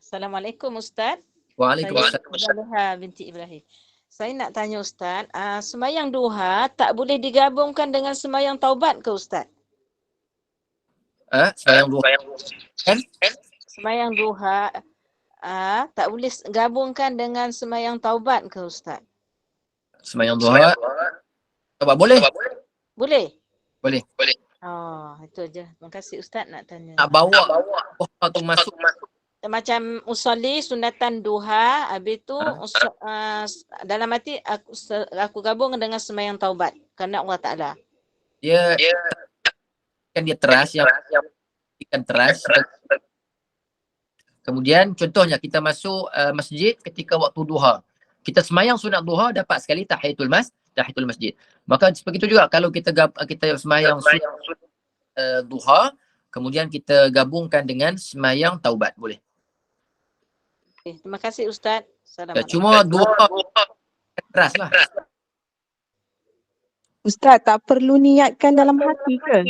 Assalamualaikum Ustaz. Waalaikumsalam. Saya Zaliha binti Ibrahim. Saya nak tanya Ustaz, semayang duha tak boleh digabungkan dengan semayang taubat ke Ustaz? Semayang duha. Semayang duha tak boleh gabungkan dengan semayang taubat ke Ustaz? Semayang duha. Boleh? Boleh? Boleh. Itu aja. Terima kasih Ustaz nak tanya. Nak bawa duha tu masuk. Macam usolli sunatan duha, habis tu dalam hati aku gabung dengan semayang taubat kerana Allah Ta'ala. Dia kan dia teras yang teras. Kemudian contohnya kita masuk masjid ketika waktu duha. Kita semayang sunat duha dapat sekali tahiyatul masjid. Maka begitu juga kalau kita semayang duha, kemudian kita gabungkan dengan semayang taubat, boleh. Okay, terima kasih Ustaz. Assalamualaikum. Cuma dua keras lah. Ustaz, tak perlu niatkan dalam hati ke?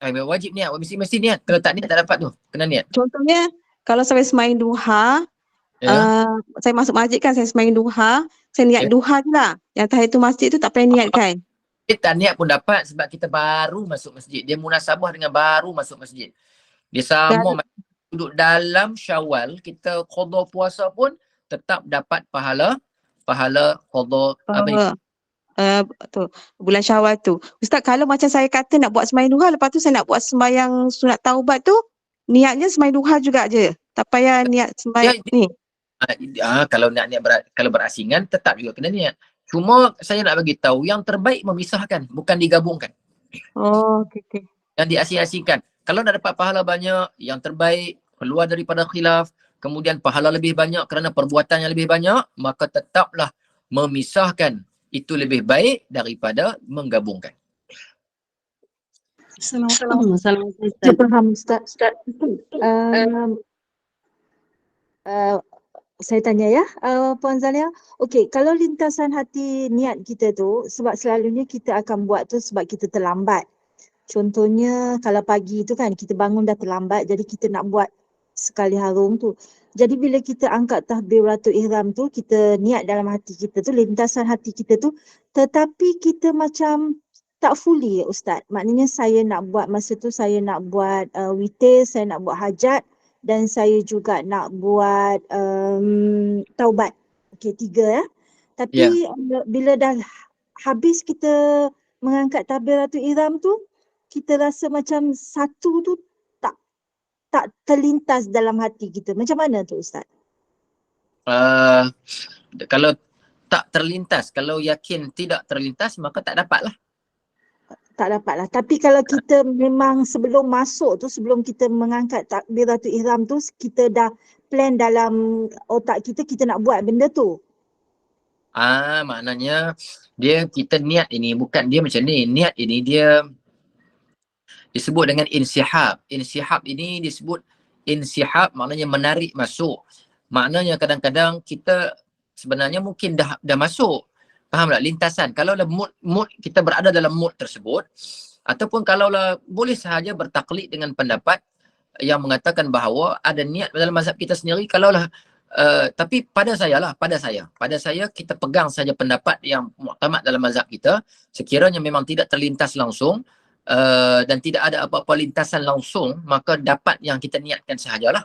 Wajib niat, mesti niat. Kalau tak niat tak dapat tu, kena niat. Contohnya, kalau saya semayang duha, Ya. saya masuk masjid kan, saya semayang duha, saya niat Ya. duha je lah. Yang tahiyatul masjid tu tak payah niat kan? Tak niat pun dapat sebab kita baru masuk masjid. Dia munasabah dengan baru masuk masjid. Dia sama duduk dalam Syawal, kita qada puasa pun tetap dapat pahala qada tu, bulan Syawal tu. Ustaz, kalau macam saya kata nak buat semayang duha, lepas tu saya nak buat sembahyang sunat taubat tu, niatnya semayang duha juga je. Tak payah niat sembahyang ni. Kalau kalau berasingan tetap juga kena niat. Cuma saya nak bagi tahu yang terbaik memisahkan, bukan digabungkan. Oh, okey. Yang diasing-asingkan. Kalau nak dapat pahala banyak, yang terbaik keluar daripada khilaf, kemudian pahala lebih banyak kerana perbuatan yang lebih banyak, maka tetaplah memisahkan. Itu lebih baik daripada menggabungkan. Assalamualaikum. Saya faham Ustaz. Saya tanya ya, Puan Zalia. Okey, kalau lintasan hati niat kita tu, sebab selalunya kita akan buat tu sebab kita terlambat. Contohnya kalau pagi tu kan kita bangun dah terlambat, jadi kita nak buat sekali harum tu. Jadi bila kita angkat takbiratul ihram tu, kita niat dalam hati kita tu, lintasan hati kita tu, tetapi kita macam tak fully Ustaz. Maknanya saya nak buat masa tu, saya nak buat witir, saya nak buat hajat dan saya juga nak buat taubat. Okey, 3 ya. Tapi bila dah habis kita mengangkat takbiratul ihram tu, kita rasa macam satu tu tak terlintas dalam hati kita. Macam mana tu Ustaz? Kalau tak terlintas, kalau yakin tidak terlintas, maka tak dapat lah. Tak dapat lah. Tapi kalau kita memang sebelum masuk tu, sebelum kita mengangkat takbiratul ihram tu, kita dah plan dalam otak kita, kita nak buat benda tu. Maknanya kita niat ini, bukan dia macam ni. Niat ini dia disebut dengan insihab. Insihab ini disebut insihab, maknanya menarik masuk. Maknanya kadang-kadang kita sebenarnya mungkin dah masuk. Faham tak? Lintasan. Kalau mood kita berada dalam mood tersebut, ataupun kalaulah boleh sahaja bertaklid dengan pendapat yang mengatakan bahawa ada niat dalam mazhab kita sendiri, kalaulah tapi pada saya kita pegang saja pendapat yang muktamad dalam mazhab kita, sekiranya memang tidak terlintas langsung dan tidak ada apa-apa lintasan langsung, maka dapat yang kita niatkan sahajalah.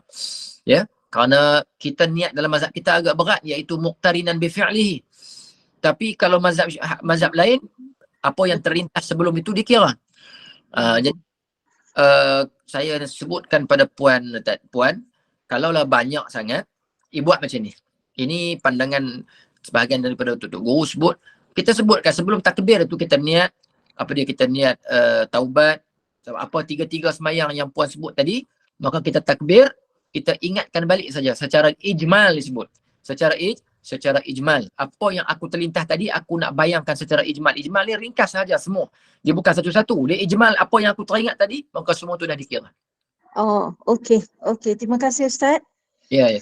Ya, kerana kita niat dalam mazhab kita agak berat, iaitu muqtarinan bi fi'lihi. Tapi kalau mazhab lain, apa yang terlintas sebelum itu dikira. Jadi saya sebutkan pada puan, kalaulah banyak sangat, buat macam ni. Ini pandangan sebahagian daripada Tok Guru sebut. Kita sebutkan sebelum takbir itu kita niat, kita niat taubat, apa 3 semayang yang puan sebut tadi, maka kita takbir, kita ingatkan balik saja secara ijmal disebut. Secara ijmal. Apa yang aku terlintas tadi, aku nak bayangkan secara ijmal. Ijmal ni ringkas saja semua. Dia bukan satu-satu. Dia ijmal apa yang aku teringat tadi, maka semua tu dah dikira. Oh, okey. Terima kasih Ustaz. Ya.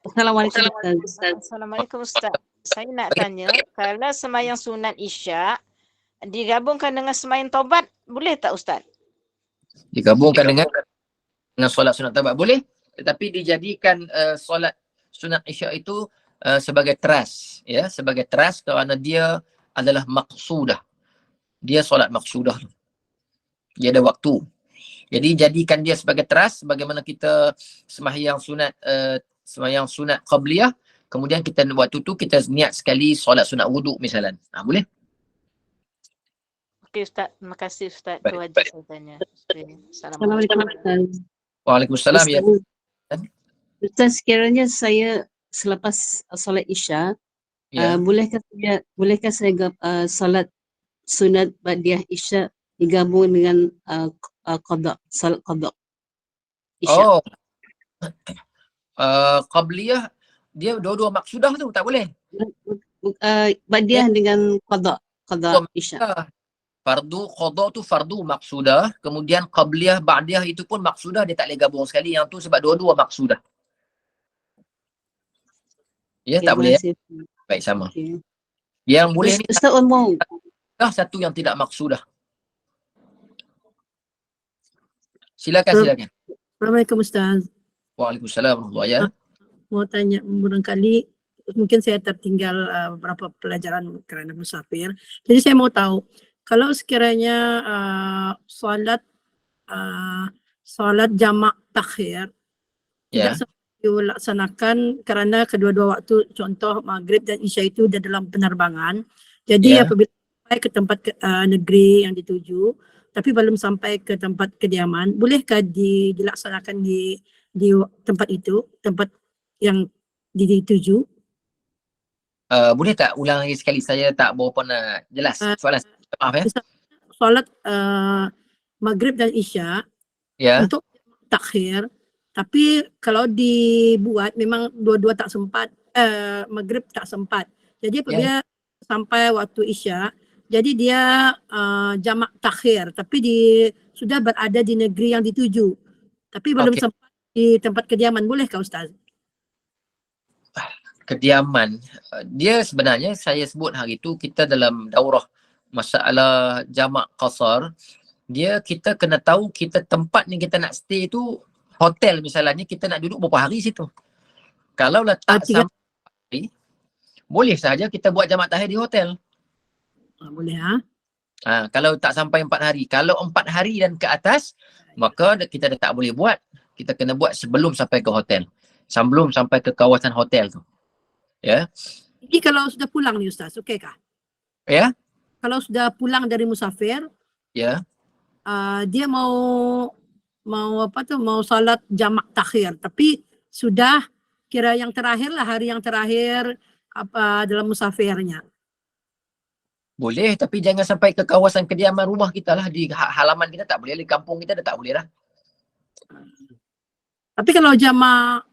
Assalamualaikum Ustaz. Assalamualaikum Ustaz. Saya nak tanya, kalau semayang sunat Isyak digabungkan dengan semayang taubat, boleh tak Ustaz? Digabungkan dengan solat sunat taubat boleh, tetapi dijadikan solat sunat Isyak itu sebagai teras, ya, sebagai teras kerana dia adalah maqsudah. Dia solat maqsudah. Dia ada waktu. Jadi jadikan dia sebagai teras, bagaimana kita sembahyang sunat qabliyah, kemudian kita waktu tu kita niat sekali solat sunat wuduk misalnya. Boleh? Okey Ustaz, terima kasih Ustaz. Itu wajib saya tanya. Assalamualaikum Ustaz. Waalaikumsalam. Ya. Ustaz, sekiranya saya selepas solat Isya, bolehkah saya solat sunat ba'diyah Isya digabung dengan solat qada Isya? Qabliyah dia dua-dua maksudah tu tak boleh. Ba'diyah dengan qada Isya. Fardu qada tu fardu maksudah, kemudian qabliyah ba'diyah itu pun maksudah, dia tak boleh gabung sekali. Yang tu sebab dua-dua maksudah. Ya, tak boleh ya? Baik, sama. Okay. Yang boleh ni Ustaz Wan mau. satu yang tidak maksudah. Silakan. Assalamualaikum Ustaz. Waalaikumsalam warahmatullahi ya. Mau tanya barangkali mungkin saya tertinggal beberapa pelajaran kerana musafir. Jadi saya mau tahu kalau sekiranya solat jamak takhir tidak sempat dilaksanakan kerana kedua-dua waktu, contoh maghrib dan isya itu dah dalam penerbangan. Jadi apabila sampai ke tempat negeri yang dituju tapi belum sampai ke tempat kediaman, bolehkah dilaksanakan di tempat itu, tempat yang dituju? Boleh tak ulang lagi sekali, saya tak berapa nak jelas soalan. Maaf ya. Solat maghrib dan isya untuk takhir, tapi kalau dibuat memang dua-dua tak sempat, maghrib tak sempat. Jadi apabila sampai waktu isya, jadi dia jamak takhir, tapi sudah berada di negeri yang dituju, tapi belum sempat di tempat kediaman. Bolehkah Ustaz? Kediaman, dia sebenarnya saya sebut hari tu kita dalam daurah masalah jamak qasar, kita kena tahu kita tempat ni kita nak stay tu hotel misalnya, kita nak duduk berapa hari situ. Kalau letak sampai hari, boleh saja kita buat jamak takhir di hotel. Boleh kalau tak sampai 4 hari. Kalau 4 hari dan ke atas, maka kita dah tak boleh buat. Kita kena buat sebelum sampai ke hotel. Sebelum sampai ke kawasan hotel tu. Ya. Jadi kalau sudah pulang ni Ustaz, okey kah? Ya. Kalau sudah pulang dari musafir, dia mau salat jamak takhir, tapi sudah kira yang terakhir lah, hari yang terakhir dalam musafirnya. Boleh, tapi jangan sampai ke kawasan kediaman rumah kita lah, di halaman kita tak boleh, di kampung kita dah tak boleh lah. Tapi kalau jamak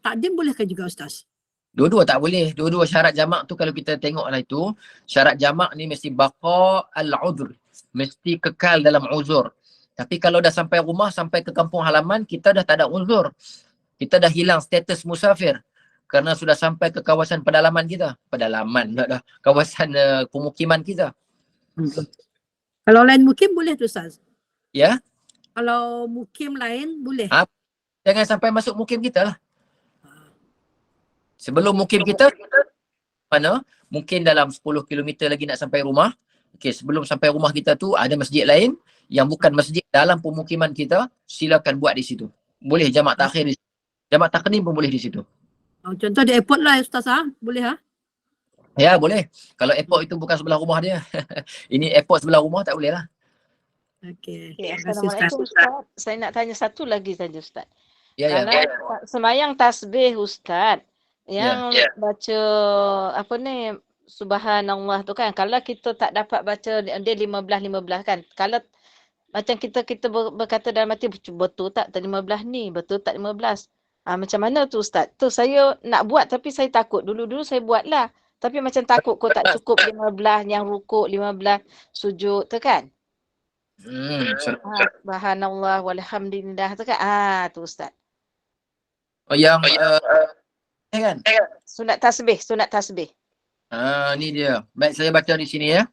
takdim bolehkah juga Ustaz? Dua-dua tak boleh. Dua-dua syarat jamak tu kalau kita tengok lah itu, syarat jamak ni mesti baqa al-udhr. Mesti kekal dalam uzur. Tapi kalau dah sampai rumah, sampai ke kampung halaman, kita dah tak ada uzur. Kita dah hilang status musafir. Kerana sudah sampai ke kawasan pedalaman kita. Kawasan pemukiman kita. Kalau lain mukim boleh tu Ustaz? Ya. Kalau mukim lain boleh? Jangan sampai masuk mukim kita lah. Sebelum mukim kita, mana? Mungkin dalam 10 km lagi nak sampai rumah. Okey, sebelum sampai rumah kita tu ada masjid lain yang bukan masjid dalam pemukiman kita, silakan buat di situ. Boleh jamak takhir di situ. Jamak takdim pun boleh di situ. Contoh di airport lah Ustaz boleh Ya, boleh. Kalau airport itu bukan sebelah rumah dia. Ini airport sebelah rumah tak boleh lah. Okey. Assalamualaikum Ustaz. Saya nak tanya satu lagi saja Ustaz. Kalau semayang tasbih Ustaz, yang baca subhanallah tu kan, kalau kita tak dapat baca dia 15 kan, kalau macam kita berkata dalam hati, betul tak 15 ni, betul tak 15, macam mana tu Ustaz? Tu saya nak buat tapi saya takut. Dulu saya buatlah, tapi macam takut kok tak cukup 15 yang rukuk, 15 sujud tu kan. Subhanallah walhamdulillah tu kan. Tu Ustaz. Yang kan? Sunat tasbih. Ni dia. Baik, saya baca di sini ya.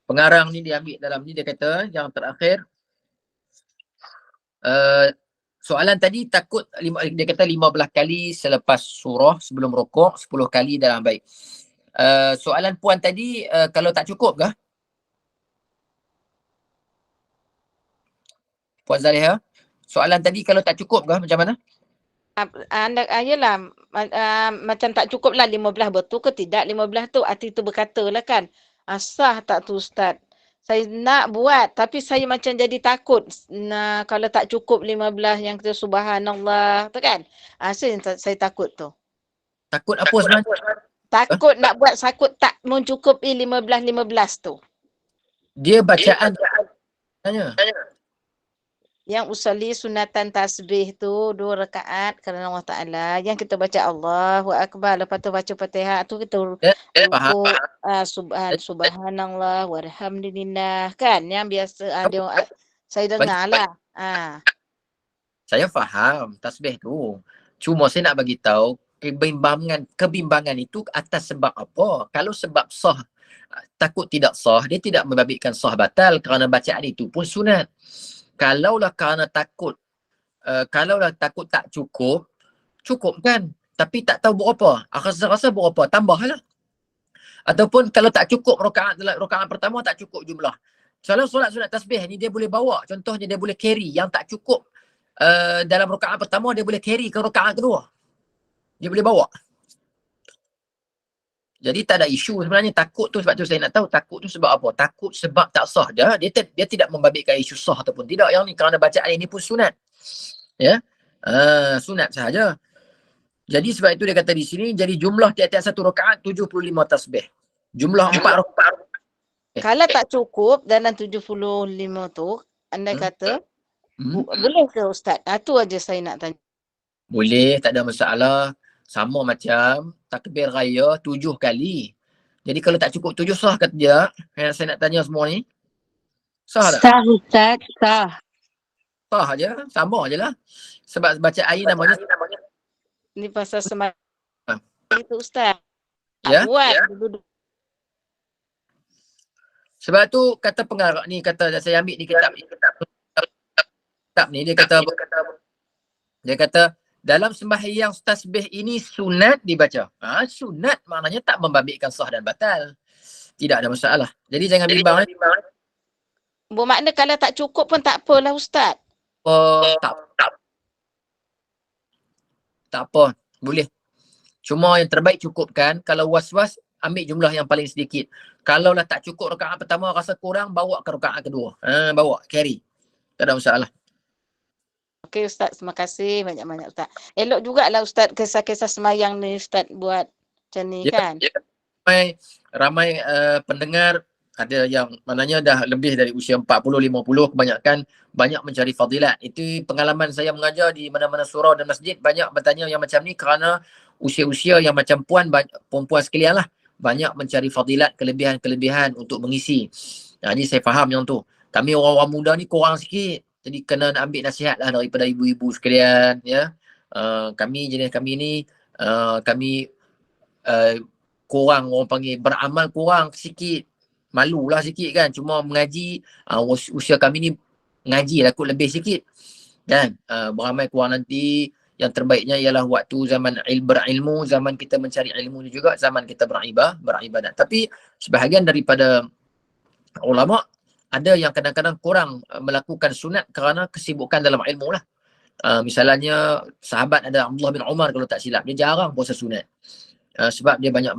Pengarang ni dia ambil dalam ni, dia kata yang terakhir. Soalan tadi takut, dia kata 15 kali selepas surah sebelum rukuk, 10 kali dalam baik. Soalan puan tadi, kalau tak cukup kah? Puan Zaliha, soalan tadi kalau tak cukup kah, macam mana? Yelah, macam tak cukup lah 15, betul ke tidak 15 tu, arti tu berkata lah kan. Sah tak tu Ustaz? Saya nak buat tapi saya macam jadi takut kalau tak cukup 15 yang kita subhanallah tu kan. Saya takut tu. Takut apa sebenarnya? Takut nak buat, takut tak mencukupi 15 tu. Dia bacaan tanya. Yang usolli sunatan tasbih tu 2 rakaat kerana Allah Ta'ala. Yang kita baca Allahu Akbar. Lepas tu baca Fatihah tu kita Faham. ruku subhanallah walhamdulillah kan. Yang biasa saya dengar lah. Saya faham tasbih tu. Cuma saya nak bagi tahu kebimbangan itu atas sebab apa? Kalau sebab sah, takut tidak sah, dia tidak membabitkan sah batal kerana bacaan itu pun sunat. Kalaulah kerana takut, tak cukup, cukup kan? Tapi tak tahu buat apa. Rasa buat apa? Tambahlah. Ataupun kalau tak cukup rakaat pertama tak cukup jumlah. Kalau solat sunat tasbih ni dia boleh bawa. Contohnya dia boleh carry. Yang tak cukup dalam rakaat pertama dia boleh carry ke rakaat kedua. Dia boleh bawa. Jadi tak ada isu sebenarnya. Takut tu sebab tu saya nak tahu takut tu sebab apa. Takut sebab tak sah. Dia tidak membabitkan isu sah ataupun tidak. Yang ni kerana bacaan ini pun sunat. Ya. Sunat sahaja. Jadi sebab itu dia kata di sini, jadi jumlah tiap-tiap satu rakaat 75 tasbih. Jumlah 4 rakaat. Kalau tak cukup dalam 75 tu, andai kata, boleh ke Ustaz? Tu aja saya nak tanya. Boleh, tak ada masalah. Sama macam takbir raya 7 kali. Jadi kalau tak cukup 7 sah ke tidak? Saya nak tanya semua ni. Sah tak? Sah Ustaz, sah. Sah je, sama je lah. Sebab baca air namanya. Ni pasal semayang itu Ustaz. Ya? Buat. Sebab tu kata pengarang ni, kata saya ambil di kitab ni, dia kata dalam sembahyang tasbih ini sunat dibaca. Sunat maknanya tak membabitkan sah dan batal. Tidak ada masalah. Jadi jangan bimbang. Bermakna kalau tak cukup pun tak apalah Ustaz. Tak apa. Boleh. Cuma yang terbaik cukupkan. Kalau was-was, ambil jumlah yang paling sedikit. Kalau lah tak cukup rakaat pertama rasa kurang, bawa ke rakaat kedua. Bawa, carry. Tak ada masalah. Okey Ustaz, terima kasih banyak-banyak Ustaz. Elok jugalah Ustaz kisah-kisah semayang ni Ustaz buat macam ni kan. Ramai pendengar ada yang maknanya dah lebih dari usia 40-50, kebanyakan banyak mencari fadilat. Itu pengalaman saya mengajar di mana-mana surau dan masjid, banyak bertanya yang macam ni kerana usia-usia yang macam perempuan sekalian lah, banyak mencari fadilat, kelebihan-kelebihan untuk mengisi. Jadi saya faham yang tu. Kami orang-orang muda ni kurang sikit. Jadi kena nak ambil nasihat lah daripada ibu-ibu sekalian. Ya. Kami jenis kami ni, kami kurang, orang panggil beramal kurang sikit. Malulah sikit kan. Cuma mengaji, usia kami ni mengaji lah kot lebih sikit. Kan. Beramal kurang nanti. Yang terbaiknya ialah waktu zaman berilmu, zaman kita mencari ilmu ni juga, zaman kita beribadat. Tapi sebahagian daripada ulama' ada yang kadang-kadang kurang melakukan sunat kerana kesibukan dalam ilmu lah. Misalnya sahabat ada Abdullah bin Umar kalau tak silap, dia jarang puasa sunat. Sebab dia banyak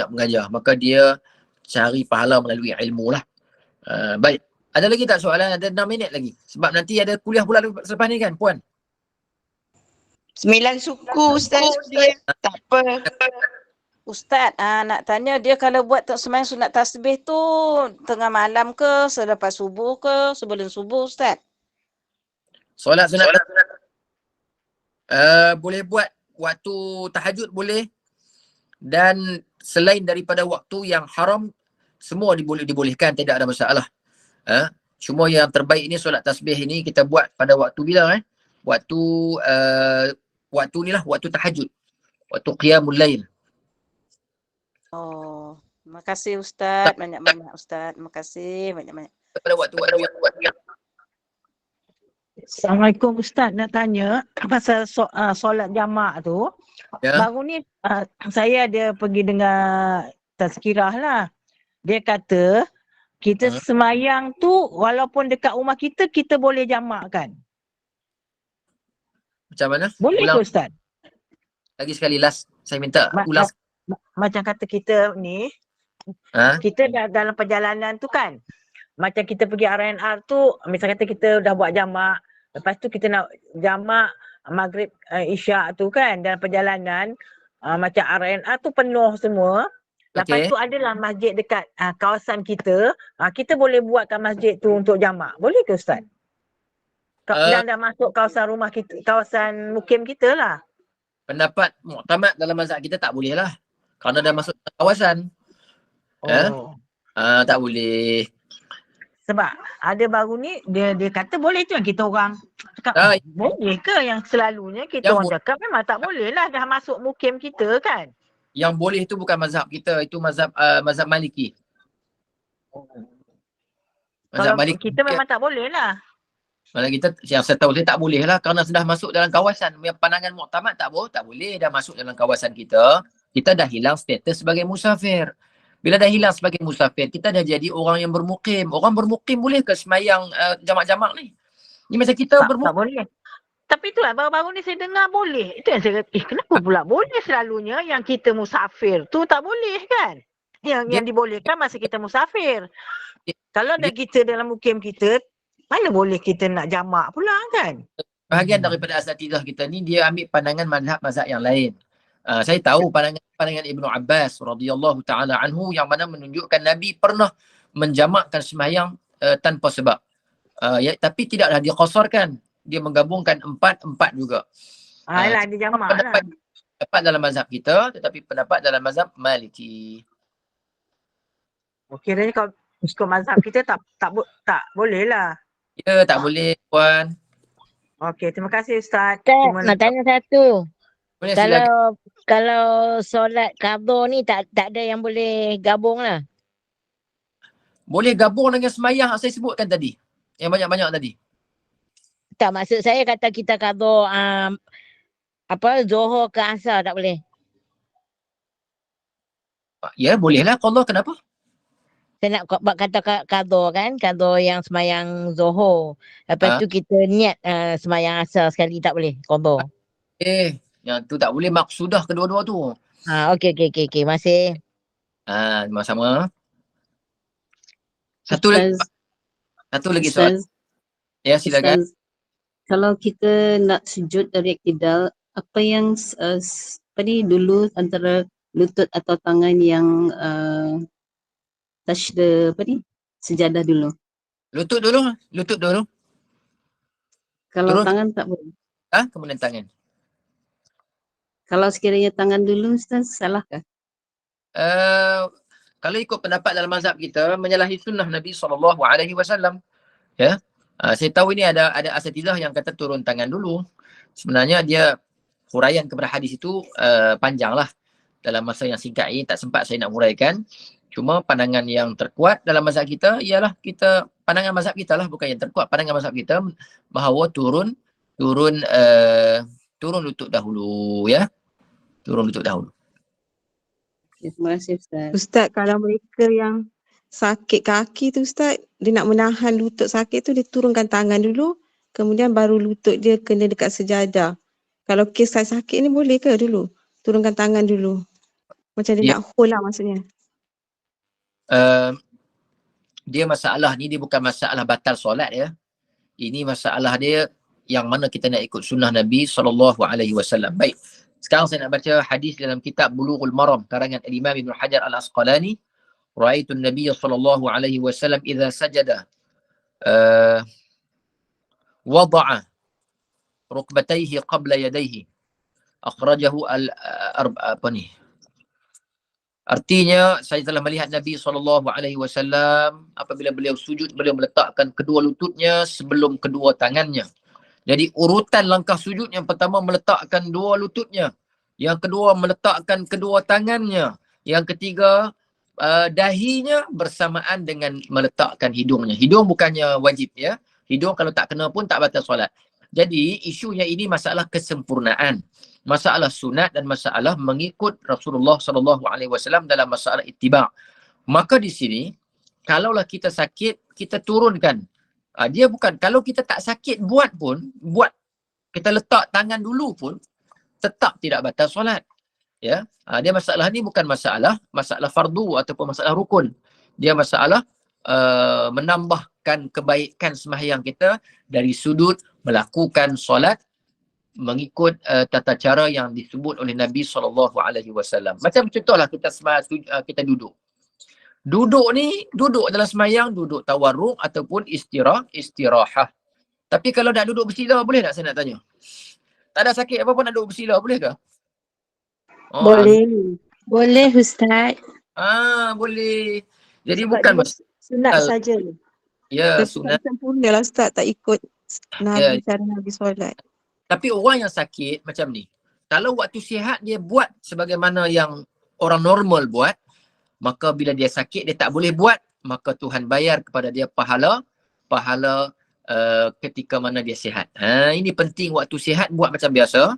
mengajar. Maka dia cari pahala melalui ilmu lah. Baik. Ada lagi tak soalan? Ada 6 minit lagi. Sebab nanti ada kuliah pula selepas ni kan, Puan? 9 suku Ustaz. Tak apa. Ustaz, nak tanya dia kalau buat semayang sunat tasbih tu tengah malam ke, selepas subuh ke, sebelum subuh Ustaz? Solat sunat boleh buat waktu tahajud boleh, dan selain daripada waktu yang haram semua dibolehkan, tidak ada masalah. Cuma yang terbaik ni solat tasbih ini kita buat pada waktu bila waktu ni lah, waktu tahajud, waktu qiyamul lail. Oh, terima kasih Ustaz, banyak-banyak Ustaz. Terima kasih banyak-banyak. Pada waktu Assalamualaikum Ustaz, nak tanya pasal solat jamak tu. Ya. Baru ni saya ada pergi dengar tazkirah lah. Dia kata kita semayang tu walaupun dekat rumah kita, kita boleh jamak kan? Macam mana? Boleh ke Ustaz? Lagi sekali last, saya minta ulang. Macam kata kita ni, kita dalam perjalanan tu kan, macam kita pergi RNR tu, misal kata kita dah buat jamak, lepas tu kita nak jamak maghrib isyak tu kan, dalam perjalanan, macam RNR tu penuh semua. Lepas tu adalah masjid dekat kawasan kita, kita boleh buatkan masjid tu untuk jamak. Boleh ke Ustaz? Dan dah masuk kawasan rumah kita, kawasan mukim kita lah. Pendapat muktamad dalam mazhab kita tak boleh lah. Kerana dah masuk kawasan. Tak boleh. Sebab ada baru ni, dia kata boleh tu yang kita orang cakap, boleh ke yang selalunya kita orang cakap memang tak boleh lah, dah masuk mukim kita kan. Yang boleh tu bukan mazhab kita, itu mazhab Maliki. Mazhab Maliki kita memang tak boleh lah. Malah kita, yang saya tahu saya tak boleh lah kerana sudah masuk dalam kawasan. Pandangan muktamad tak boleh dah masuk dalam kawasan kita. Kita dah hilang status sebagai musafir. Bila dah hilang sebagai musafir, kita dah jadi orang yang bermukim. Orang bermukim boleh ke semayang jamak-jamak ni? Ni macam kita bermukim. Tak boleh. Tapi itulah baru-baru ni saya dengar boleh. Itu yang saya kata, kenapa pula boleh selalunya yang kita musafir tu tak boleh kan? Yang dibolehkan masa kita musafir. Kalau dah kita dalam mukim kita, mana boleh kita nak jamak pula kan? Bahagian daripada asatidah kita ni, dia ambil pandangan mazhab-mazhab yang lain. Saya tahu pandangan Ibnu Abbas radhiyallahu taala anhu yang mana menunjukkan Nabi pernah menjamakkan sembahyang tanpa sebab. Tapi tidaklah dia qasarkan. Dia menggabungkan empat juga. Alah dia jamak lah. Pendapat dalam mazhab kita, tetapi pendapat dalam mazhab Maliki. Kiranya kalau ikut mazhab kita tak boleh lah. Ya, tak boleh puan. Okey, terima kasih Ustaz. Nak tanya satu. Boleh, kalau solat qadha ni tak ada yang boleh gabung lah. Boleh gabung dengan sembahyang yang saya sebutkan tadi. Yang banyak-banyak tadi. Tak, maksud saya kata kita qadha Zuhur ke Asar tak boleh. Ya, bolehlah qadha, kenapa? Saya nak kata qadha kan, qadha yang sembahyang Zuhur. Lepas tu kita niat sembahyang Asar sekali tak boleh qadha. Yang tu tak boleh, maksudah kedua-dua tu. Okey. Masih. Sama-sama. Satu lagi soal. Ya, silakan. Ustaz, kalau kita nak sujud dari iktidal, apa yang dulu antara lutut atau tangan yang touch sejadah dulu? Lutut dulu. Kalau Terus, tangan tak boleh. Kemudian tangan. Kalau sekiranya tangan dulu, Ustaz, salahkah? Kalau ikut pendapat dalam mazhab kita, menyalahi sunnah Nabi SAW. Ya. Saya tahu ini ada asatidah yang kata turun tangan dulu. Sebenarnya dia huraian kepada hadis itu panjang lah. Dalam masa yang singkat ini tak sempat saya nak huraikan. Cuma pandangan yang terkuat dalam mazhab kita ialah pandangan mazhab kita lah, bukan yang terkuat. Pandangan mazhab kita bahawa turun lutut dahulu, ya. Turun lutut dahulu. Terima kasih Ustaz. Ustaz, kalau mereka yang sakit kaki tu Ustaz, dia nak menahan lutut sakit tu, dia turunkan tangan dulu, kemudian baru lutut dia kena dekat sejadah. Kalau kes saya sakit ni boleh ke dulu? Turunkan tangan dulu. Macam dia nak hold lah maksudnya. Dia masalah ni, dia bukan masalah batal solat ya. Ini masalah dia yang mana kita nak ikut sunnah Nabi SAW. Baik. Sekarang saya nak baca hadis dalam kitab Bulughul Maram karangan Imam Ibn Hajar Al-Asqalani. Ra'aitu an-nabiy sallallahu alaihi wasallam idza sajada wada'a rukbatayhi qabla yadayhi. Akhrajahu Artinya, saya telah melihat Nabi SAW apabila beliau sujud, beliau meletakkan kedua lututnya sebelum kedua tangannya. Jadi urutan langkah sujud, yang pertama meletakkan dua lututnya. Yang kedua meletakkan kedua tangannya. Yang ketiga dahinya bersamaan dengan meletakkan hidungnya. Hidung bukannya wajib ya. Hidung kalau tak kena pun tak batal solat. Jadi isunya ini masalah kesempurnaan. Masalah sunat dan masalah mengikut Rasulullah SAW dalam masalah ittiba'. Maka di sini, kalaulah kita sakit, kita turunkan. Dia bukan, kalau kita tak sakit buat, kita letak tangan dulu pun, tetap tidak batal solat. Ya, dia masalah ni bukan masalah fardu ataupun masalah rukun. Dia masalah menambahkan kebaikan sembahyang kita dari sudut melakukan solat mengikut tata cara yang disebut oleh Nabi SAW. Macam contohlah kita duduk. Duduk dalam sembahyang, duduk tawarruk ataupun istirahah. Tapi kalau nak duduk bersila boleh tak saya nak tanya? Tak ada sakit apa-apa nak duduk bersila boleh ke? Oh, Boleh. Boleh Ustaz. boleh. Jadi Sebab bukan dia sunat saja. Ya, sunat. Sempurna lah Ustaz, tak ikut Nabi, cara Nabi solat. Tapi orang yang sakit macam ni, kalau waktu sihat dia buat sebagaimana yang orang normal buat, maka bila dia sakit dia tak boleh buat, maka Tuhan bayar kepada dia pahala ketika mana dia sihat. Ini penting, waktu sihat buat macam biasa.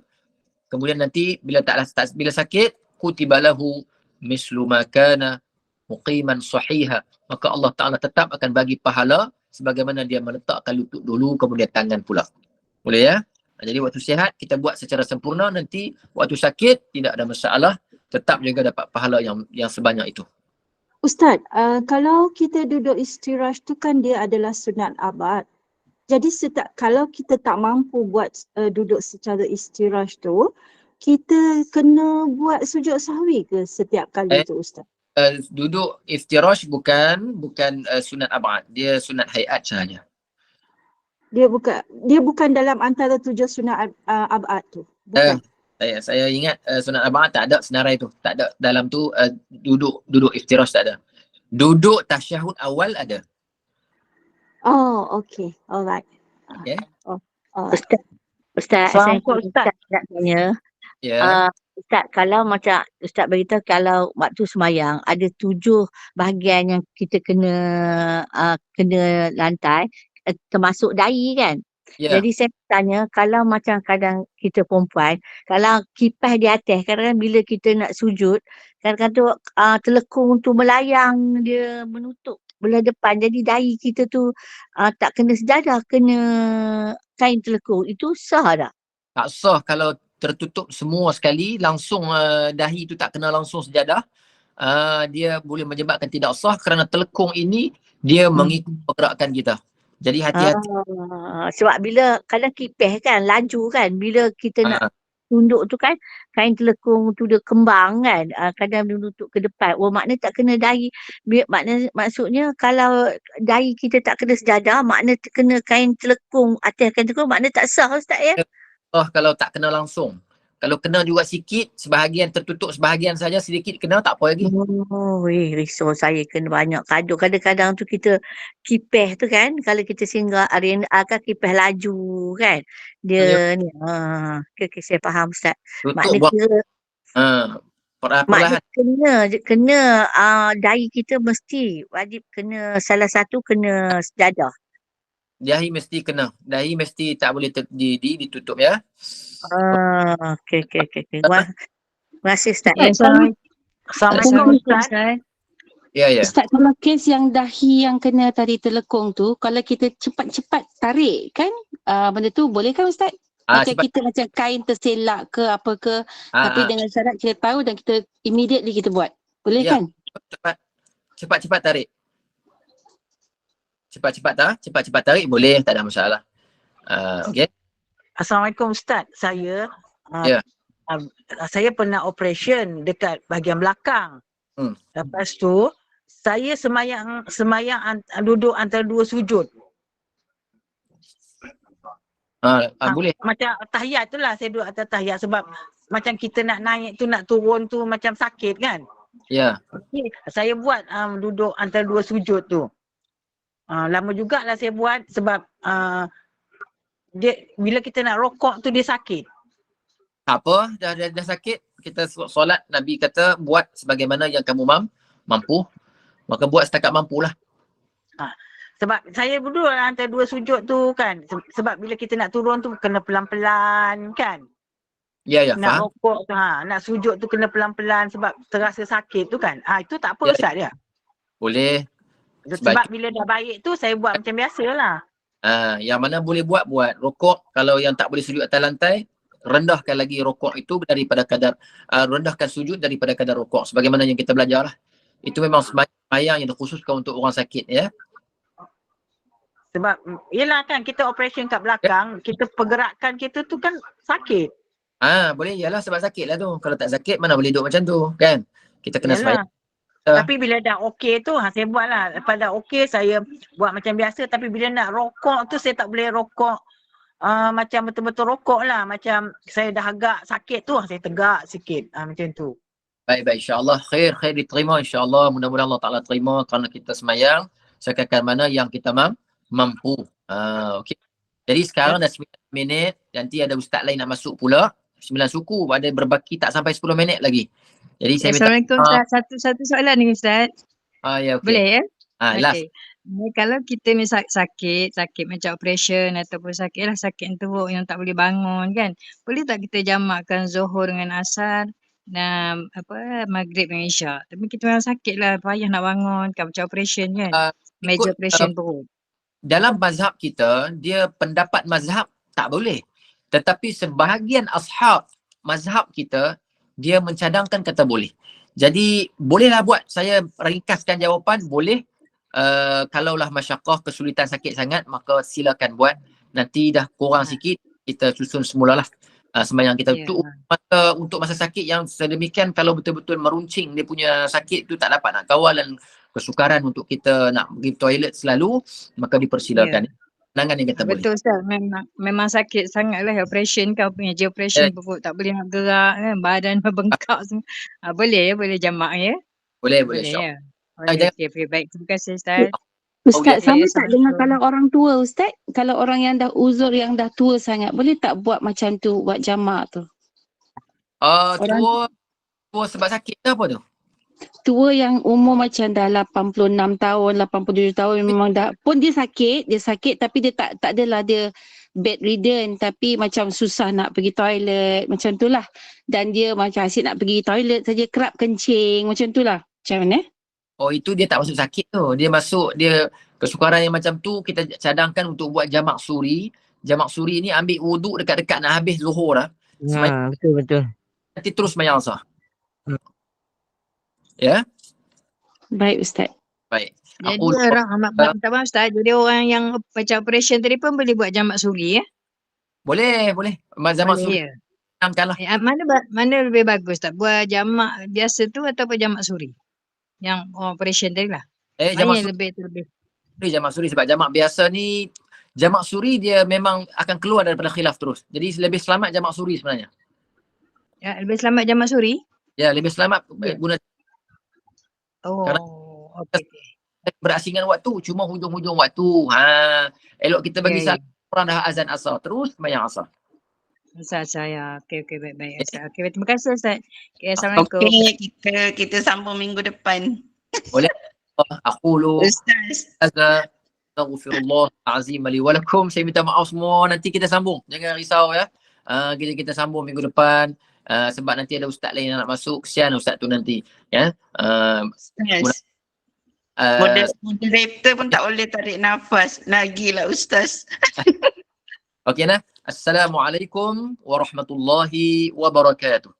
Kemudian nanti bila bila sakit, kutibalahu mislu ma kana muqiman sahiha, maka Allah Ta'ala tetap akan bagi pahala sebagaimana dia meletakkan lutut dulu kemudian tangan pula. Boleh ya? Jadi waktu sihat kita buat secara sempurna, nanti waktu sakit tidak ada masalah, tetap juga dapat pahala yang sebanyak itu. Ustaz, kalau kita duduk istirahat tu kan dia adalah sunat abad. Jadi kalau kita tak mampu buat duduk secara istirahat tu, kita kena buat sujud sahwi ke setiap kali tu Ustaz? Duduk iftirash bukan sunat abad, dia sunat hayat sahaja. Dia bukan dalam antara 7 sunat abad tu. Bukan. Saya ingat sunat abad tak ada senarai tu. Tak ada dalam tu duduk iftirash tak ada. Duduk tasyahud awal ada. Oh, okay. Alright. Okay. Ustaz, saya nak tanya. Ya. Ustaz, kalau macam Ustaz beritahu kalau waktu semayang ada 7 bahagian yang kita kena lantai, termasuk dahi kan? Yeah. Jadi saya tanya, kalau macam kadang kita perempuan, kalau kipas di atas, kadang-kadang bila kita nak sujud, kadang-kadang tu telekung tu melayang, dia menutup belah depan. Jadi dahi kita tu tak kena sejadah, kena kain telekung. Itu sah tak? Tak sah kalau tertutup semua sekali, langsung dahi tu tak kena langsung sejadah. Dia boleh menyebabkan tidak sah kerana telekung ini dia mengikut pergerakan kita. Jadi hati-hati. Sebab bila kadang kipas kan laju kan, bila kita nak tunduk tu kan, kain telekung tu dia kembang kan, kadang menutup ke depan. Makna tak kena dahi. Maksudnya kalau dahi kita tak kena sejadah, makna kena kain telekung, atas kain telekung, makna tak sah Ustaz ya? Kalau tak kena langsung. Kalau kena juga sikit, sebahagian tertutup sebahagian saja, sedikit kena tak apa lagi. Risau saya kena banyak kado. Kadang-kadang tu kita kipas tu kan, kalau kita singgah arena kan kipas laju kan. Dia ni. Okay, saya faham Ustaz. Maknanya kena dahi kita mesti wajib kena salah satu kena sejadah. Dahi mesti kena. Dahi mesti tak boleh ditutup ya. Okay. Terima kasih Ustaz. Assalamualaikum Ustaz. Ya. Ustaz, kalau kes yang dahi yang kena tadi telekung tu, kalau kita cepat-cepat tarik kan, benda tu boleh kan Ustaz? Macam kita macam kain terselak ke apa ke, tapi dengan syarat kita tahu dan kita immediately kita buat. Boleh kan? Cepat-cepat tarik. Cepat-cepat tarik boleh, tak ada masalah. Okay. Assalamualaikum Ustaz. Saya pernah operation dekat bahagian belakang. Lepas tu saya semayang duduk antara 2 sujud. Boleh. Macam tahiyat tu lah, saya duduk atas tahiyat sebab macam kita nak naik tu nak turun tu macam sakit kan. Ya. Okay. Saya buat duduk antara 2 sujud tu. Lama jugalah saya buat sebab dia bila kita nak rokok tu dia sakit. Tak apa, dah sakit, kita solat, Nabi kata buat sebagaimana yang kamu mampu, maka buat setakat mampulah. Sebab saya duduk antara 2 sujud tu kan, sebab bila kita nak turun tu kena pelan-pelan kan. Ya, nak faham. Rokok tu nak sujud tu kena pelan-pelan sebab terasa sakit tu kan. Itu tak apa Ustaz ya? Boleh. Sebab bila dah baik tu saya buat macam biasalah. Yang mana boleh buat rokok. Kalau yang tak boleh sujud atas lantai, rendahkan lagi rokok itu daripada kadar rendahkan sujud daripada kadar rokok, sebagaimana yang kita belajar lah. Itu memang sembahyang yang dikhususkan untuk orang sakit ya. Sebab yelah kan kita operation kat belakang, kita pergerakan kita tu kan sakit. Boleh, yalah sebab sakit lah tu. Kalau tak sakit mana boleh duduk macam tu kan. Kita kena sembahyang Tapi bila dah okey tu, saya buat lah. Lepas dah okey, saya buat macam biasa. Tapi bila nak rokok tu, saya tak boleh rokok macam betul-betul rokok lah. Macam saya dah agak sakit tu, saya tegak sikit. Macam tu. Baik, insyaAllah khair diterima, insyaAllah. Mudah-mudahan Allah Ta'ala terima kerana kita semayang sekadar mana yang kita mampu. Okey. Jadi sekarang dah 9 minit, nanti ada ustaz lain nak masuk pula. 9 suku, ada berbaki tak sampai 10 minit lagi. Jadi saya minta Assalamualaikum Ustaz. Satu soalan ni Ustaz. ya, okay. Boleh ya? Last. Ni kalau kita ni sakit macam operation ataupun sakit yang teruk yang tak boleh bangun kan. Boleh tak kita jamakkan Zuhur dengan Asar dan Maghrib dengan Isyak. Tapi kita memang sakit lah, payah nak bangun kan macam operation kan. Major operation perut. Dalam mazhab kita, dia pendapat mazhab tak boleh. Tetapi sebahagian ashab mazhab kita, dia mencadangkan kata boleh. Jadi bolehlah buat. Saya ringkaskan jawapan, boleh. Kalaulah masyaqqah, kesulitan sakit sangat, maka silakan buat. Nanti dah kurang sikit, kita susun semulalah sembahyang kita. Untuk masa sakit yang sedemikian, kalau betul-betul meruncing dia punya sakit tu, tak dapat nak kawal dan kesukaran untuk kita nak pergi toilet selalu, maka dipersilakan. Nangan yang kata boleh. Betul Ustaz, memang sakit sangat lah operation kan, major operation perut, tak boleh nak gerak kan, badan membengkak semua. Boleh jamak ya? Boleh ya. Okey, baik. Terima kasih Ustaz. Ustaz, sama tak dengan kalau orang tua Ustaz? Kalau orang yang dah uzur, yang dah tua sangat, boleh tak buat macam tu, buat jamak tu? Tua sebab sakit ke apa tu? Tua yang umur macam dah 86 tahun, 87 tahun, memang dah pun dia sakit tapi dia tak adalah dia bedridden, tapi macam susah nak pergi toilet, macam tu lah. Dan dia macam asyik nak pergi toilet saja, kerap kencing, macam tu lah. Macam mana? Oh, itu dia tak masuk sakit tu. Dia kesukaran yang macam tu, kita cadangkan untuk buat jamak suri. Jamak suri ni ambil wuduk dekat-dekat nak habis zuhur lah. Betul. Nanti terus semayang asar. Ya? Baik Ustaz. Baik. Jadi minta maaf Ustaz, jadi orang yang macam operation tadi pun boleh buat jamak suri ya? Boleh. Jamak suri. Ya. Mana lebih bagus tak? Buat jamak biasa tu ataupun jamak suri? Yang operation tadi lah. Jamak suri. Lebih. Jamak suri, sebab jamak biasa ni, jamak suri dia memang akan keluar daripada khilaf terus. Jadi lebih selamat jamak suri sebenarnya. Ya, lebih selamat jamak suri? Ya, lebih selamat guna. Kerana berasingan waktu, cuma hujung-hujung waktu. Elok kita bagi salam, orang dah azan asar, terus sembahyang asar. Ustaz saya. Okey, baik. Ustaz. Okey, terima kasih Ustaz. Okay, Assalamualaikum. Okey, kita sambung minggu depan. Boleh. Aqulu Ustaz. Astaghfirullah azim li wa lakum. Saya minta maaf semua, nanti kita sambung. Jangan risau ya. Kita sambung minggu depan. Sebab nanti ada ustaz lain yang nak masuk, kesian ustaz tu nanti ya. Moderator pun tak boleh tarik nafas lagilah ustaz. Okey nah. Assalamualaikum warahmatullahi wabarakatuh.